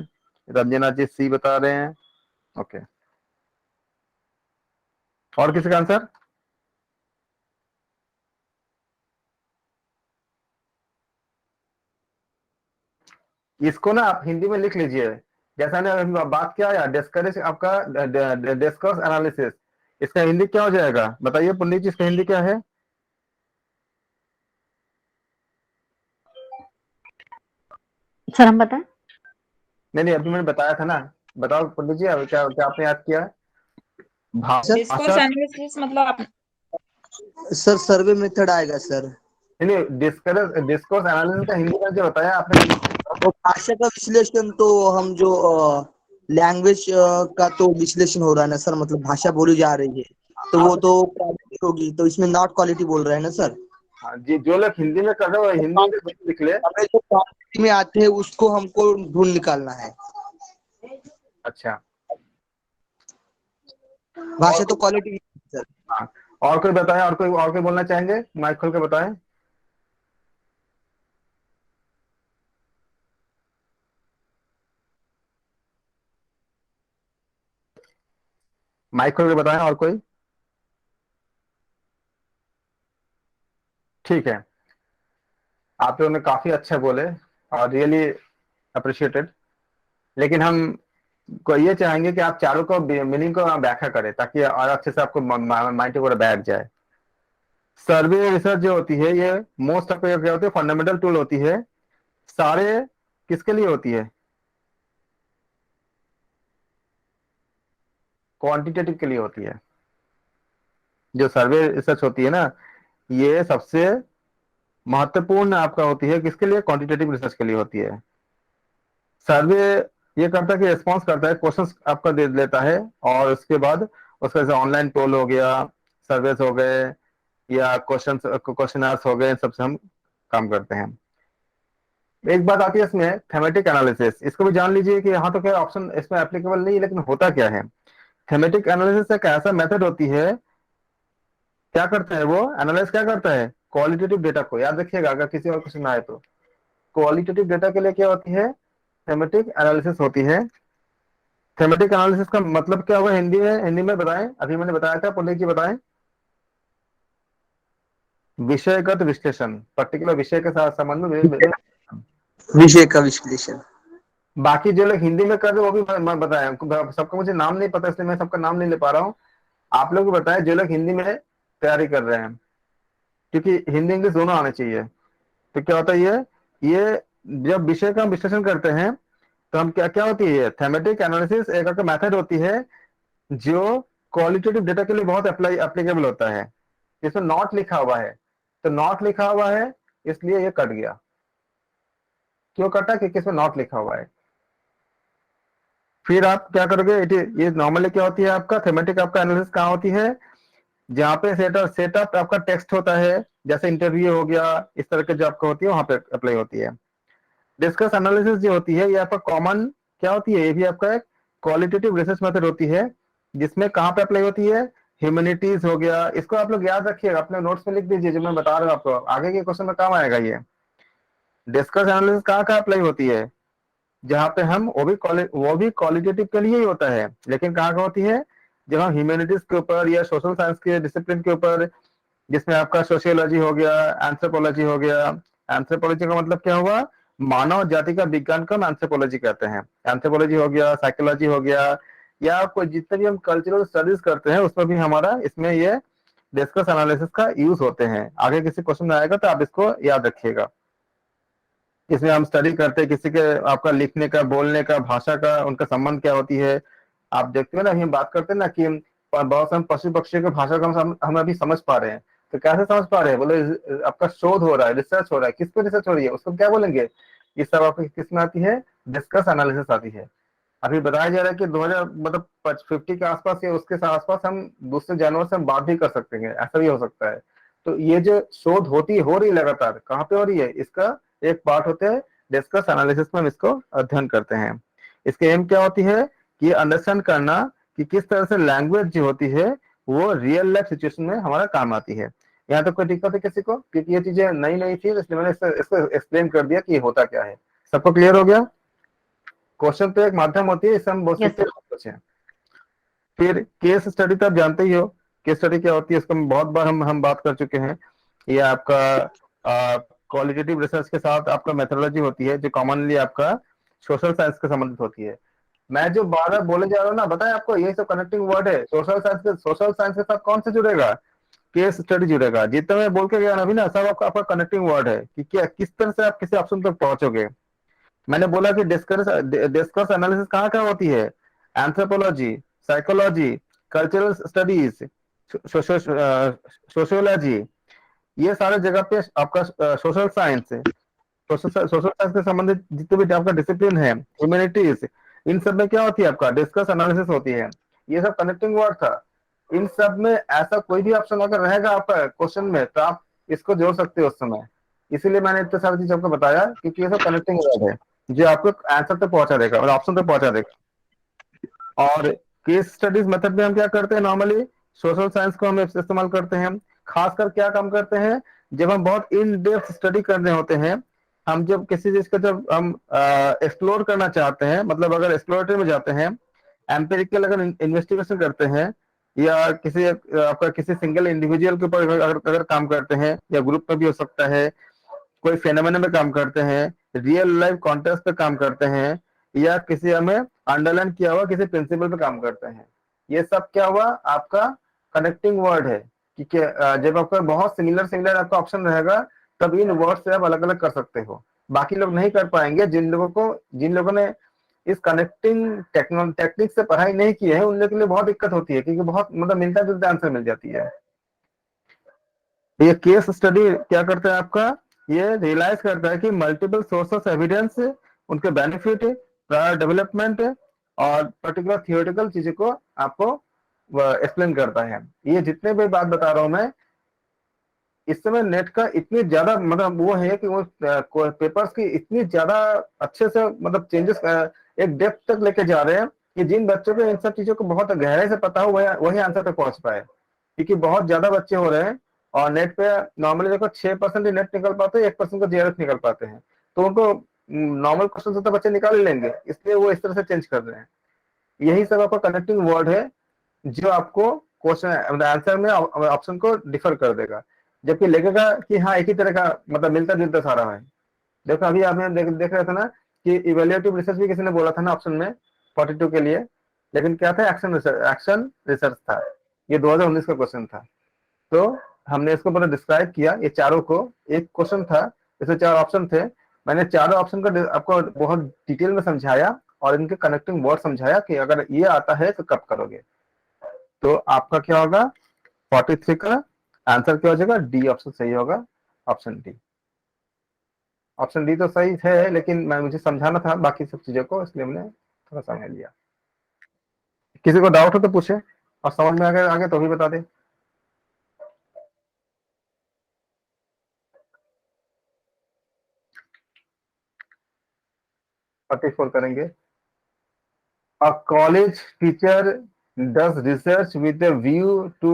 [SPEAKER 1] रंजना जी सी बता रहे हैं। ओके, और किसी का आंसर? इसको ना आप हिंदी में लिख लीजिए, जैसा ने अभी बात किया है डिस्कस आपका डिस्कस एनालिसिस, इसका हिंदी क्या हो जाएगा बताइए पंडित जी, इसका हिंदी क्या है?
[SPEAKER 2] सर हम बताएं?
[SPEAKER 1] नहीं नहीं, अभी मैंने बताया था ना, बताओ पंडित जी, अब क्या क्या आपने याद किया?
[SPEAKER 5] डिस्कोर्स
[SPEAKER 1] भाषा।
[SPEAKER 5] एनालिसिस मतलब
[SPEAKER 4] सर सर्वे मेथड आएगा सर।
[SPEAKER 1] नहीं नहीं, डिस्कोर्स एनालिसिस का हिंदी में जो बताया आपने
[SPEAKER 4] तो भाषा का विश्लेषण तो हम जो लैंग्वेज का तो विश्लेषण हो रहा है ना सर, मतलब भाषा बोली जा रही है तो वो तो क्वालिटी होगी, तो इसमें नॉट क्वालिटी बोल रहे हैं ना सर।
[SPEAKER 1] हाँ जी, जो लोग हिंदी में कर रहे हो हिंदी में लिख ले।
[SPEAKER 4] हमें जो क्वालिटी में आते हैं उसको हमको ढूंढ निकालना है।
[SPEAKER 1] अच्छा,
[SPEAKER 4] भाषा तो क्वालिटी सर।
[SPEAKER 1] हाँ, और कोई बताएं, और कोई बोलना चाहेंगे? माइक खोल के बताएं। माइक खोल के बताएं, और कोई? ठीक है, आप लोगों ने काफी अच्छा बोले और रियली अप्रिशिएटेड, लेकिन हम को ये चाहेंगे कि आप चारों को मीनिंग को व्याख्या करें ताकि और अच्छे से आपको माइंड पूरा बैठ जाए। सर्वे रिसर्च जो होती है ये मोस्ट ऑफ क्या होती है, फंडामेंटल टूल होती है। सारे किसके लिए होती है? क्वांटिटेटिव के लिए होती है। जो सर्वे रिसर्च होती है ना, ये सबसे महत्वपूर्ण आपका होती है किसके लिए? क्वांटिटेटिव रिसर्च के लिए होती है। सर्वे ये करता है कि रिस्पॉन्स करता है, क्वेश्चंस आपका दे लेता है और उसके बाद उसका जैसे ऑनलाइन पोल हो गया, सर्वेस हो गए या क्वेश्चनर्स हो गए, इन सबसे हम काम करते हैं। एक बात आती है इसमें थेमेटिक एनालिसिस, इसको भी जान लीजिए कि यहाँ तो क्या ऑप्शन इसमें एप्लीकेबल नहीं, लेकिन होता क्या है। थेमेटिक एनालिसिस एक ऐसा मेथड होती है, क्या करता है वो एनालाइज, क्या करता है क्वालिटेटिव डेटा को, याद रखिएगा अगर किसी और क्वेश्चन आए तो। क्वालिटेटिव डेटा के लिए क्या होती है? थेमेटिक एनालिसिस होती है। थेमेटिक एनालिसिस का मतलब क्या हुआ हिंदी में? हिंदी में बताएं, अभी मैंने बताया था, पंडित जी बताएं। विषयगत विश्लेषण, पर्टिकुलर विषय के साथ संबंध में।
[SPEAKER 4] विषय का विश्लेषण।
[SPEAKER 1] बाकी जो लोग हिंदी में कर रहे हैं वो भी मैं बताया, सबका मुझे नाम नहीं पता इसलिए मैं सबका नाम नहीं ले पा रहा हूँ। आप लोग भी बताएं जो लोग हिंदी में तैयारी कर रहे हैं, क्योंकि हिंदी इंग्लिश दोनों आने चाहिए। तो क्या होता है ये जब विषय का हम विश्लेषण करते हैं तो हम क्या क्या होती है, थेमेटिक एनालिसिस एक मेथड होती है जो क्वालिटेटिव डेटा के लिए बहुत एप्लीकेबल होता है। इसमें नॉट लिखा हुआ है, तो नॉट लिखा हुआ है इसलिए ये कट गया। क्यों कटा? क्योंकि इसमें नॉट लिखा हुआ है। फिर आप क्या करोगे, ये नॉर्मली क्या होती है आपका थेमेटिक आपका एनालिसिस कहाँ होती है? जहाँ पे सेटअप आपका टेक्स्ट होता है, जैसे इंटरव्यू हो गया, इस तरह के जो आपका होती है वहां पे अप्लाई होती है। डिस्कस एनालिसिस जो होती है ये आपका कॉमन क्या होती है, ये भी आपका एक क्वालिटेटिव रिसर्च मेथड होती है, जिसमें कहाँ पे अप्लाई होती है? ह्यूमैनिटीज हो गया। इसको आप लोग याद रखिएगा, अपने नोट्स में लिख दीजिए, जो मैं बता रहा हूँ आपको, आगे के क्वेश्चन में काम आएगा ये। डिस्कस एनालिसिस कहाँ कहाँ अप्लाई होती है? जहाँ पे हम वो भी क्वालिटेटिव के लिए ही होता है, लेकिन कहाँ कहाँ होती है? जब हम ह्यूमैनिटीज के ऊपर या सोशल साइंस के डिसिप्लिन के ऊपर, जिसमें आपका सोशियोलॉजी हो गया, एंथ्रोपोलॉजी हो गया। एंथ्रोपोलॉजी का मतलब क्या हुआ? मानव जाति का विज्ञान को हम एंथ्रोपोलॉजी कहते हैं। एंथ्रोपोलॉजी हो गया, साइकोलॉजी हो गया, या कोई जितने भी हम कल्चरल स्टडीज करते हैं उसमें भी हमारा इसमें ये डिस्कस एनालिसिस का यूज होते हैं। आगे किसी क्वेश्चन में आएगा तो आप इसको याद रखिएगा। इसमें हम स्टडी करते हैं किसी के आपका लिखने का, बोलने का, भाषा का, उनका संबंध क्या होती है। आप देखते हो ना, हम बात करते हैं ना कि बहुत से हम पशु पक्षियों की भाषा को हम अभी समझ पा रहे हैं। तो कैसे समझ पा रहे हैं? बोले आपका शोध हो रहा है, रिसर्च हो रहा है। किस पे रिसर्च हो रही है उसको क्या बोलेंगे? ये सब आपको किस में आती है? डिस्कस एनालिसिस आती है। अभी बताया जा रहा है कि 2000 मतलब 50 के आसपास या उसके आसपास हम दूसरे जानवर से हम बात भी कर सकते हैं, ऐसा भी हो सकता है। तो ये जो शोध हो रही है लगातार, कहाँ पे हो रही है? इसका एक पार्ट होता है डिस्कस एनालिसिस में हम इसको अध्ययन करते हैं। इसके एम क्या होती है कि अंडरस्टैंड करना कि किस तरह से लैंग्वेज जो होती है वो रियल लाइफ सिचुएशन में हमारा काम आती है। यहाँ तक कोई दिक्कत है किसी को? क्योंकि ये चीजें नई नई थी, इसलिए मैंने इसको एक्सप्लेन कर दिया कि ये होता क्या है। सबको क्लियर हो गया? क्वेश्चन तो एक माध्यम होती है, इससे हम बहुत
[SPEAKER 2] यस
[SPEAKER 1] सीखते
[SPEAKER 2] सर।
[SPEAKER 1] बहुत कुछ है। फिर केस स्टडी तो आप जानते ही हो, केस स्टडी क्या होती है, इसको बहुत बार हम बात कर चुके हैं। ये आपका क्वालिटेटिव रिसर्च के साथ आपका मेथोडोलॉजी होती है जो कॉमनली आपका सोशल साइंस के संबंधित होती है। मैं जो बार बार बोले जा रहा हूँ ना, बताए आपको, ये सब कनेक्टिंग वर्ड है। सोशल साइंस के साथ कौन से जुड़ेगा? केस स्टडी जुड़ेगा। जितना मैं बोल के गया ना अभी ना, सब आपका कनेक्टिंग वर्ड है कि क्या किस तरह से आप किसी ऑप्शन तक पहुंचोगे। मैंने बोला कि डिस्कस एनालिसिस कहाँ कहाँ होती है? Anthropology, psychology, cultural studies, sociology, ये सारे जगह पे आपका सोशल साइंस है। सोशल साइंस से संबंधित जितने भी आपका डिसिप्लिन है, ह्यूमैनिटीज, इन सब में क्या होती है? आपका डिस्कस एनालिसिस होती है। ये सब कनेक्टिंग वर्ड था। इन सब में ऐसा कोई भी ऑप्शन अगर रहेगा आपका क्वेश्चन में तो आप इसको जोड़ सकते हो उस समय। इसीलिए मैंने इतने सारी चीज आपको बताया, क्योंकि ये सब कनेक्टिंग वर्ड है जो आपको आंसर तक पहुंचा देगा और ऑप्शन तक पहुंचा देगा। और केस स्टडीज मेथड में हम क्या करते हैं? नॉर्मली सोशल साइंस को हम इस्तेमाल करते हैं। खासकर क्या काम करते हैं? जब हम बहुत इन डेप्थ स्टडी कर रहे होते हैं, हम जब किसी चीज का जब हम एक्सप्लोर करना चाहते हैं, मतलब अगर एक्सप्लोरेटरी में जाते हैं, एम्पेरिकल अगर इन्वेस्टिगेशन करते हैं, या किसी आपका किसी सिंगल इंडिविजुअल के ऊपर अगर काम करते हैं, या ग्रुप में भी हो सकता है, कोई फेनोमेना में काम करते हैं, रियल लाइफ कॉन्टेक्स्ट पे काम करते हैं, या किसी हमें अंडरलाइन किया हुआ किसी प्रिंसिपल पे काम करते हैं, ये सब क्या हुआ? आपका कनेक्टिंग वर्ड है। कि जब आपका बहुत सिमिलर सिमिलर आपका ऑप्शन रहेगा, तब इन वर्ड से आप अलग अलग कर सकते हो। बाकी लोग नहीं कर पाएंगे। जिन लोगों ने इस कनेक्टिंग टेक्निक से पढ़ाई नहीं की है, उन लोगों के लिए बहुत दिक्कत होती है, क्योंकि बहुत मतलब मिलता जुलता आंसर मिल जाती है। ये केस स्टडी क्या करता है आपका? ये रियलाइज करता है कि मल्टीपल सोर्स ऑफ एविडेंस, उनके बेनिफिट, प्रायर डेवलपमेंट और पर्टिकुलर थियोरेटिकल चीजों को आपको एक्सप्लेन करता है। ये जितने भी बात बता रहा हूं मैं, इस समय नेट का इतनी ज्यादा मतलब वो है कि वो पेपर्स की इतनी ज्यादा अच्छे से मतलब चेंजेस एक डेप्थ तक लेके जा रहे हैं कि जिन बच्चों को इन सब चीजों को बहुत गहराई से पता हो वही आंसर तक पहुंच पाए। क्योंकि बहुत ज्यादा बच्चे हो रहे हैं और नेट पे नॉर्मली देखो 6% ही नेट निकल पाते हैं, 1% को जीआरएफ निकल पाते हैं। तो उनको नॉर्मल क्वेश्चन से तो बच्चे निकाल ही लेंगे, इसलिए वो इस तरह से चेंज कर रहे हैं। यही सब आपका कनेक्टिंग वर्ड है जो आपको क्वेश्चन आंसर में ऑप्शन को डिफर कर देगा, जबकि लगेगा कि हाँ एक ही तरह का मतलब मिलता जुलता सारा है। देखो अभी आपने देख रहे थे ना कि इवेल्युएटिव रिसर्च भी किसी ने बोला था ना ऑप्शन में 42 के लिए, लेकिन क्या था? एक्शन रिसर्च था। ये 2019 का क्वेश्चन था। तो हमने इसको पूरा डिस्क्राइब किया, ये चारों को। एक क्वेश्चन था, इसमें 4 ऑप्शन थे। मैंने चारों ऑप्शन को आपको बहुत डिटेल में समझाया और इनके कनेक्टिंग वर्ड समझाया कि अगर ये आता है तो कब करोगे। तो आपका क्या होगा? 43 का आंसर क्या हो जाएगा? डी ऑप्शन सही होगा। Option D. ऑप्शन डी तो सही है, लेकिन मुझे समझाना था बाकी सब चीजों को, इसलिए हमने थोड़ा समझ लिया। किसी को डाउट हो तो पूछे, और समझ में आगे तो भी बता दे। फोर करेंगे। A college teacher does research with a view to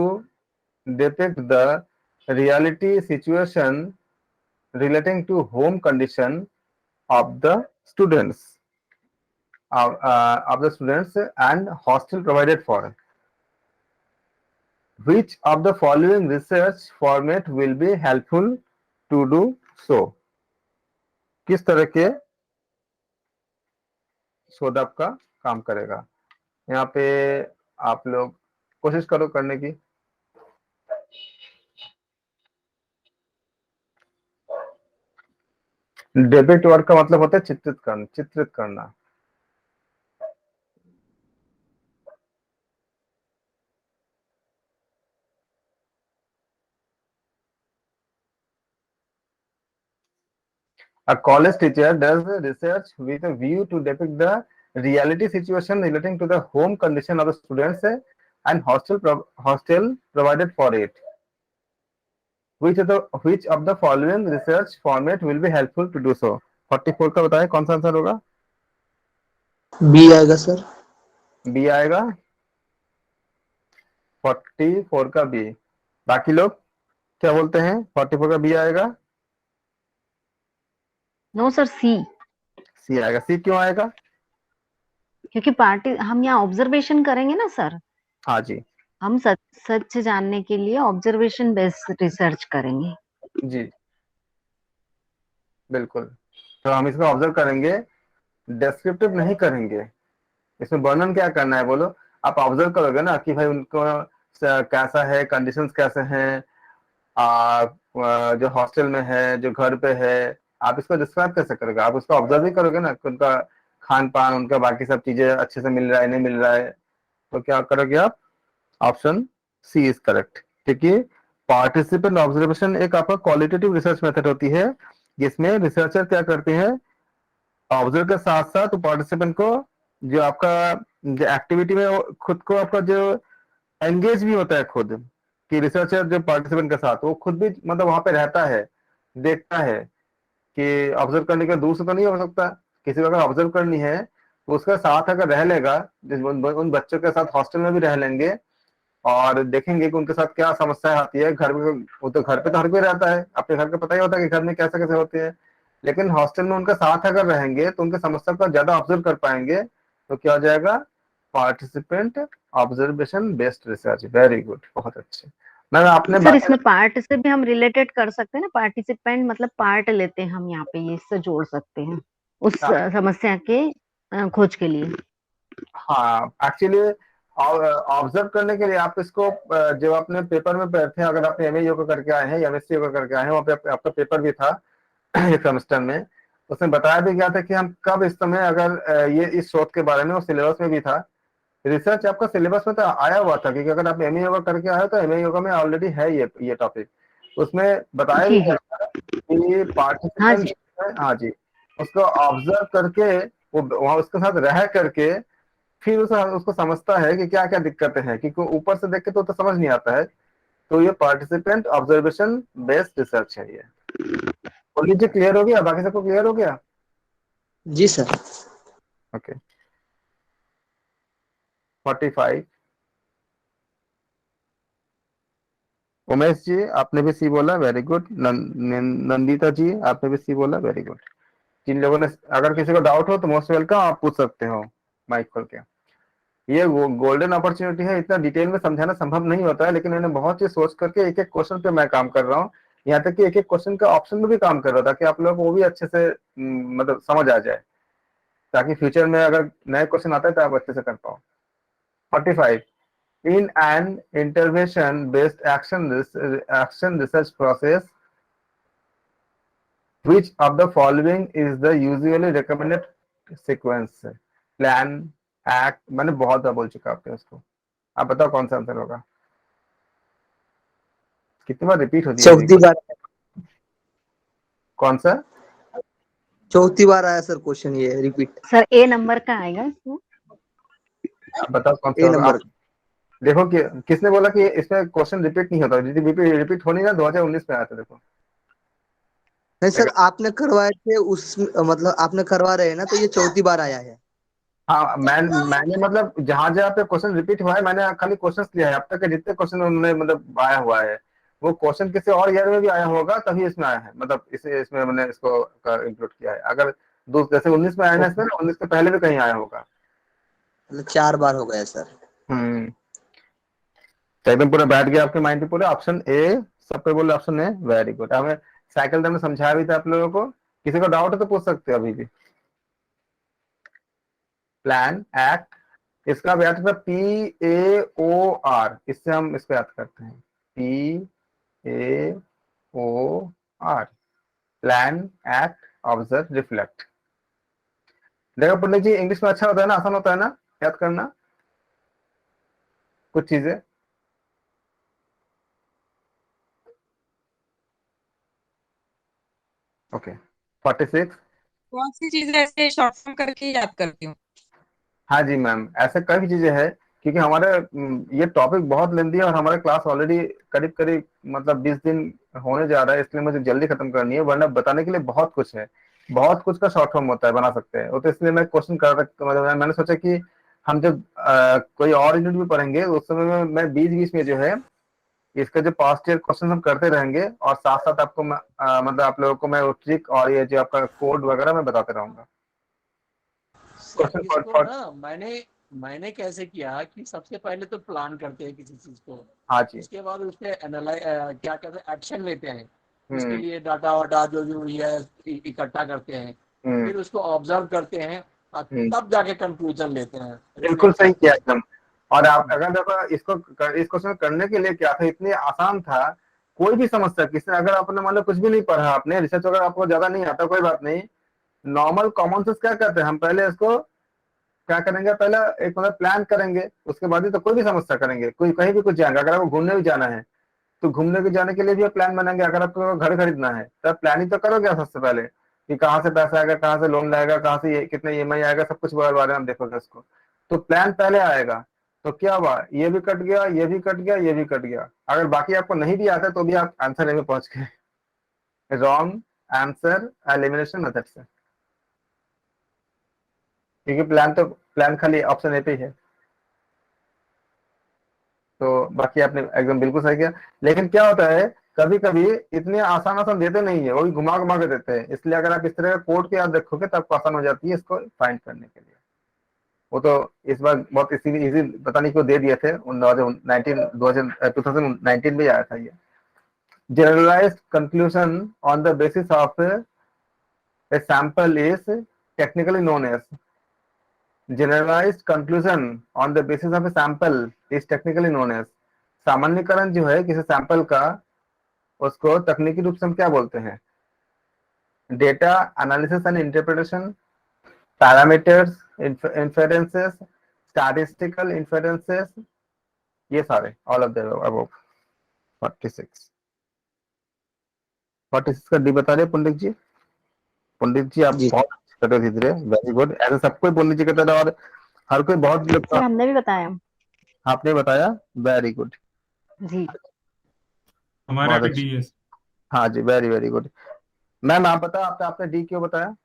[SPEAKER 1] depict the reality situation relating to home condition of the students and hostel provided for. Which of the following research format will be helpful to do so? किस तरह के शोध आपका काम करेगा? यहाँ पे आप लोग कोशिश करो करने की। डेबिट वर्ड का मतलब होता है चित्रित करना। A college teacher does research with a view to depict the reality situation relating to the home condition of the students and hostel provided for it. Which of the following research format will be helpful to do so? 44 का बताएं कौन सा answer होगा?
[SPEAKER 4] B आएगा sir.
[SPEAKER 1] B आएगा। 44 का B. बाकी लोग क्या बोलते हैं? 44 का बी आएगा।
[SPEAKER 2] नो सर, सी।
[SPEAKER 1] सी आएगा। सी क्यों आएगा?
[SPEAKER 2] क्योंकि पार्टी हम यहाँ ऑब्जर्वेशन करेंगे ना सर,
[SPEAKER 1] हाँ जी
[SPEAKER 2] हम सच सच जानने के लिए ऑब्जर्वेशन बेस्ड रिसर्च करेंगे।
[SPEAKER 1] जी बिल्कुल। तो हम इसको ऑब्जर्व करेंगे, डिस्क्रिप्टिव नहीं करेंगे। इसमें वर्णन क्या करना है बोलो? आप ऑब्जर्व करोगे ना कि भाई उनको कैसा है, कंडीशंस कैसे हैं, जो हॉस्टल में है, जो घर पे है, आप इसको डिस्क्राइब कैसे करोगे? आप उसको ऑब्जर्व ही करोगे ना कि उनका खान पान, उनका बाकी सब चीजें अच्छे से मिल रहा है नहीं मिल रहा है, तो क्या करोगे आप? Option C is correct. ठीक है। पार्टिसिपेंट ऑब्जर्वेशन एक आपका क्वालिटेटिव रिसर्च मेथड होती है, जिसमें रिसर्चर क्या करते हैं, ऑब्जर्व के साथ साथ पार्टिसिपेंट को जो आपका जो एक्टिविटी में खुद को आपका जो एंगेज भी होता है खुद, कि रिसर्चर जो पार्टिसिपेंट के साथ वो खुद भी मतलब वहां पे रहता है, देखता है कि ऑब्जर्व करने के दूर से तो नहीं हो सकता। किसी को अगर ऑब्जर्व करनी है तो उसके साथ अगर रह लेगा, उन बच्चों के साथ हॉस्टल में भी रह लेंगे और देखेंगे कि उनके साथ क्या समस्या आती है। घर में वो तो घर पे तो हर कोई रहता है, अपने घर का पता ही होता है कि घर में कैसे कैसे होते हैं, लेकिन हॉस्टल में उनके साथ अगर रहेंगे तो उनके समस्या को ज्यादा ऑब्जर्व कर पाएंगे। तो क्या हो जाएगा? Participant observation based research. Very good, बहुत अच्छे। मैम आपने
[SPEAKER 2] सर इसमें पार्ट से भी हम रिलेटेड कर सकते हैं ना, पार्टिसिपेंट मतलब पार्ट लेते हैं हम यहाँ पे, ये इससे जोड़ सकते हैं उस समस्या के खोज के लिए।
[SPEAKER 1] हाँ एक्चुअली ऑब्जर्व करने के लिए आप इसको जो आपने पेपर में पढ़े थे, अगर आपने एमए योगा करके आए हैं या एमएससी योगा करके आए हैं, वहाँ पे आपका पेपर भी था एक सेमेस्टर में, उसमें बताया भी गया था कि हम कब इस समय अगर ये इस शोध के बारे में, वो सिलेबस में भी था। रिसर्च आपका सिलेबस में तो आया हुआ था, क्योंकि अगर आप एमए योगा करके आए हो तो एमए योगा में ऑलरेडी है ये टॉपिक। उसमें बताया भी
[SPEAKER 2] जी
[SPEAKER 1] गया
[SPEAKER 2] जी।
[SPEAKER 1] था कि
[SPEAKER 2] हाँ
[SPEAKER 1] पार्टिसिपेंट,
[SPEAKER 2] जी।
[SPEAKER 1] हाँ जी, उसको ऑब्जर्व करके, वो वहां उसके साथ रह करके फिर उसको समझता है कि क्या क्या दिक्कतें हैं, क्योंकि ऊपर से देख के तो समझ नहीं आता है। तो ये पार्टिसिपेंट ऑब्जर्वेशन बेस्ड रिसर्च है ये। और नीचे क्लियर हो गया? बाकी सबको क्लियर हो गया?
[SPEAKER 4] जी सर।
[SPEAKER 1] ओके। 45। उमेश जी आपने भी सी बोला, वेरी गुड। नंदिता जी आपने भी सी बोला, वेरी गुड। जिन लोगों ने, अगर किसी को डाउट हो तो मोस्ट वेलकम, आप पूछ सकते हो माइक खोल के। ये गोल्डन अपॉर्चुनिटी है, इतना डिटेल में समझाना संभव नहीं होता है, लेकिन मैंने बहुत चीज सोच करके एक एक क्वेश्चन पे मैं काम कर रहा हूँ। यहाँ तक कि एक एक क्वेश्चन का ऑप्शन में भी काम कर रहा था, ताकि आप लोगों को वो भी अच्छे से मतलब समझ आ जाए, ताकि फ्यूचर में अगर नए क्वेश्चन आता है तो आप अच्छे से कर पाओ। 45। In an intervention-based action research process, which of the following is the usually recommended sequence? Plan, act, मैंने बहुत बार बोल चुका आपने उसको, आप बताओ कौन सा आंसर होगा? कितनी बार रिपीट होती है
[SPEAKER 4] चौथी बार।
[SPEAKER 1] कौन सा?
[SPEAKER 4] चौथी बार आया सर क्वेश्चन, ये रिपीट।
[SPEAKER 2] सर ए नंबर का आएगा इसमें।
[SPEAKER 1] आप बताओ कौन सा
[SPEAKER 4] ए
[SPEAKER 1] होगा?
[SPEAKER 4] नंबर।
[SPEAKER 1] आप देखो कि किसने बोला कि इसमें क्वेश्चन रिपीट नहीं होता? रिपीट होनी ना 2019 में आया था, देखो।
[SPEAKER 4] नहीं सर, आपने करवाए थे उस मतलब आपने करवा रहे हैं ना, तो ये चौथी बार आया है।
[SPEAKER 1] हाँ मैंने मतलब जहां जहां पे क्वेश्चन रिपीट हुआ है, मैंने खाली क्वेश्चन लिया है। अब तक के जितने क्वेश्चन उन्होंने मतलब आया हुआ है, वो क्वेश्चन किसी और ईयर में भी आया होगा तभी इसमें आया है, मतलब इसमें मैंने इसको इंक्लूड किया है। अगर जैसे 19 में आया ना, इसमें 19 के पहले भी कहीं आया होगा।
[SPEAKER 4] मतलब 4 बार हो गया सर।
[SPEAKER 1] हम्म। तो एकदम पूरा बैठ गया आपके माइंड पे पूरा। ऑप्शन ए सब पे बोले, ऑप्शन ए, वेरी गुड। हमें साइकिल में समझाया भी था आप लोगों को। किसी को डाउट है तो पूछ सकते हो अभी भी। प्लान, एक्ट, इसका भी याद होता PAOR, इससे हम इसको याद करते हैं, PAOR, plan, act, observe, reflect. देखो पंडित जी, इंग्लिश में अच्छा होता है ना, आसान होता है ना याद करना कुछ चीजें। ओके 46।
[SPEAKER 5] कौन सी चीजें ऐसे शॉर्ट फॉर्म करके याद करती हूँ?
[SPEAKER 1] हाँ जी मैम, ऐसे कई चीजें हैं, क्योंकि हमारे ये टॉपिक बहुत लेंदी है और हमारे क्लास ऑलरेडी करीब करीब मतलब 20 दिन होने जा रहा है, इसलिए मुझे जल्दी खत्म करनी है, वरना बताने के लिए बहुत कुछ है। बहुत कुछ का शॉर्ट फॉर्म होता है, बना सकते हैं वो, तो इसलिए मैं क्वेश्चन कर रखा, मतलब मैंने सोचा कि हम जब कोई और यूनिट भी पढ़ेंगे उस समय में मैं बीच बीच में जो है इसका जो पास्ट ईयर क्वेश्चन हम करते रहेंगे, और साथ साथ आपको मैं मतलब आप लोगों को मैं वो ट्रिक और ये जो आपका कोड वगैरह मैं बताते रहूंगा।
[SPEAKER 3] सर
[SPEAKER 1] क्वेश्चन
[SPEAKER 3] इसको
[SPEAKER 1] फॉर।
[SPEAKER 3] ना मैंने कैसे किया कि सबसे पहले तो प्लान करते हैं किसी चीज को,
[SPEAKER 1] हाँ जी।
[SPEAKER 3] उसके बाद उस पे एनालाइज क्या कहते हैं एक्शन लेते हैं, उसके
[SPEAKER 1] हम्म।
[SPEAKER 3] लिए डाटा वाटा जो जो है इकट्ठा करते हैं,
[SPEAKER 1] हम्म।
[SPEAKER 3] फिर उसको ऑब्जर्व करते हैं और
[SPEAKER 1] हम्म।
[SPEAKER 3] तब जाके कंक्लूजन लेते हैं,
[SPEAKER 1] बिल्कुल
[SPEAKER 3] रिफ्लेक्ट
[SPEAKER 1] सही
[SPEAKER 3] करते
[SPEAKER 1] किया
[SPEAKER 3] हैं।
[SPEAKER 1] एकदम। और आप अगर देखो इसको, इस क्वेश्चन करने के लिए क्या था, इतनी आसान था। कोई भी समस्या किसी, अगर आपने मान लो कुछ भी नहीं पढ़ा, आपने रिसर्च वगैरह आपको ज्यादा नहीं आता, कोई बात नहीं। नॉर्मल कॉमन सेंस क्या करते हैं हम, पहले इसको क्या करेंगे, पहले एक मतलब प्लान करेंगे, उसके बाद ही तो कोई भी समस्या करेंगे। कोई कहीं भी कुछ जाएंगे, अगर आपको घूमने भी जाना है तो घूमने के जाने के लिए भी प्लान बनाएंगे। अगर आपको घर खरीदना है तब प्लानिंग तो करोगे आप सबसे पहले, कि कहाँ से पैसा आएगा, कहाँ से लोन लाएगा, कहाँ से कितने EMI आएगा, सब कुछ बारे में हम देखोगे उसको। तो प्लान पहले आएगा। तो क्या हुआ, ये भी कट गया, ये भी कट गया, ये भी कट गया। अगर बाकी आपको नहीं भी आता तो भी आप आंसर ए में पहुंच गए। रॉन्ग आंसर एलिमिनेशन मेथड से, क्योंकि प्लान खाली ऑप्शन ए पे ही है। तो बाकी आपने एकदम बिल्कुल सही किया। लेकिन क्या होता है, कभी कभी इतने आसान आसान देते नहीं है, वो भी घुमा घुमा के देते हैं, इसलिए अगर आप इस तरह का कोड के याद रखोगे तब आपको आसान हो जाती है इसको फाइंड करने के लिए। वो तो इस बार बहुत इजी पता नहीं क्यों दे दिए थे, 2019 में आया था ये। Generalised conclusion on the basis of a sample is technically known as, generalised conclusion on the basis of a sample is technically known as. सामान्यकरण जो है किसी सैंपल का, उसको तकनीकी रूप से हम क्या बोलते हैं, data analysis and interpretation, parameters, inferences, statistical inferences, ये सारे ऑल ऑफ द अबव। 46 का डी बता रहे पंडित जी। पंडित जी आप
[SPEAKER 4] जी
[SPEAKER 1] बहुत अच्छे कर रहे धीरे, वेरी गुड, ऐसे सबको पंडित जी कहते रहे, और हर कोई बहुत लोग
[SPEAKER 2] सर हमने भी बताया।
[SPEAKER 1] आपने बताया, वेरी गुड,
[SPEAKER 2] जी।
[SPEAKER 6] हमारा
[SPEAKER 1] बहुत
[SPEAKER 6] भी
[SPEAKER 1] अच्छा।
[SPEAKER 6] डी है।
[SPEAKER 1] हाँ जी, वेरी वेरी गुड। मैम आप बताया, आपने डी क्यों बताया।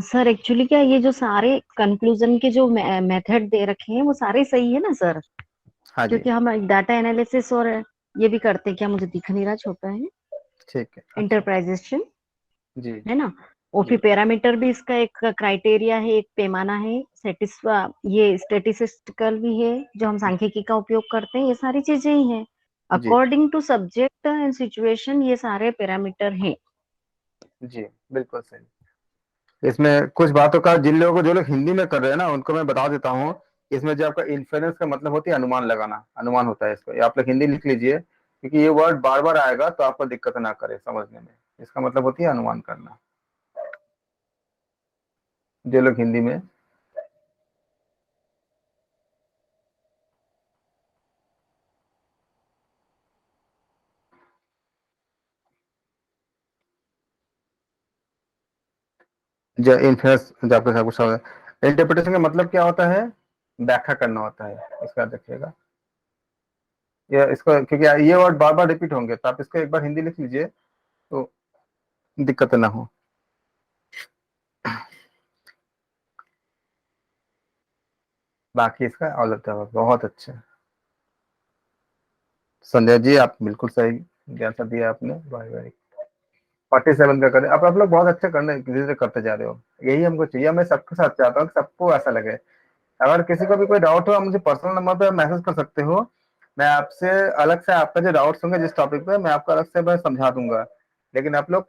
[SPEAKER 2] सर एक्चुअली क्या, ये जो सारे कंक्लूजन के जो मेथड दे रखे हैं वो सारे सही है ना सर,
[SPEAKER 1] हाँ जी,
[SPEAKER 2] क्योंकि हम डाटा एनालिसिस और ये भी करते हैं। क्या मुझे दिख नहीं रहा, छोटा है,
[SPEAKER 1] ठीक है, अच्छा।
[SPEAKER 2] इंटरप्राइजेशन
[SPEAKER 1] जी
[SPEAKER 2] है ना। और
[SPEAKER 1] जी
[SPEAKER 2] फिर पैरामीटर भी इसका एक क्राइटेरिया है, एक पैमाना है। ये स्टेटिस्टिकल भी है जो हम सांख्यिकी का उपयोग करते हैं, ये सारी चीजें ही हैं।
[SPEAKER 1] जी
[SPEAKER 2] according to subject and situation ये सारे पैरामीटर हैं।
[SPEAKER 1] जी, बिल्कुल सही। इसमें कुछ बातों का जिन लोगों को, जो लोग हिंदी में कर रहे हैं ना, उनको मैं बता देता हूँ। इसमें जो आपका इन्फेरेंस का मतलब होती है अनुमान लगाना, अनुमान होता है इसको, ये आप लोग हिंदी लिख लीजिए, क्योंकि ये वर्ड बार बार आएगा तो आपको दिक्कत ना करे समझने में। इसका मतलब होती है अनुमान करना, जो लोग हिंदी में। जो इन्फेरेंस, जो आपके साथ कुछ इंटरप्रिटेशन का मतलब क्या होता है, व्याख्या करना होता है, इसका याद रखिएगा। ये इसको, क्योंकि ये वर्ड बार बार रिपीट होंगे, तो आप इसको एक बार हिंदी लिख लीजिए तो दिक्कत ना हो। बाकी इसका ऑल होता है, बहुत अच्छा। संजय जी आप बिल्कुल सही आंसर दिया आपने, वेरी वेरी। 47 का करें, अब आप लोग बहुत अच्छा करने धीरे धीरे करते जा रहे हो, यही हमको चाहिए। मैं सबके साथ चाहता हूँ कि सबको ऐसा लगे। अगर किसी को भी कोई डाउट हो, आप मुझे पर्सनल नंबर पे मैसेज कर सकते हो। मैं आपसे अलग से, आपका जो डाउट्स होंगे जिस टॉपिक पे, मैं आपको अलग से मैं समझा दूंगा। लेकिन आप लोग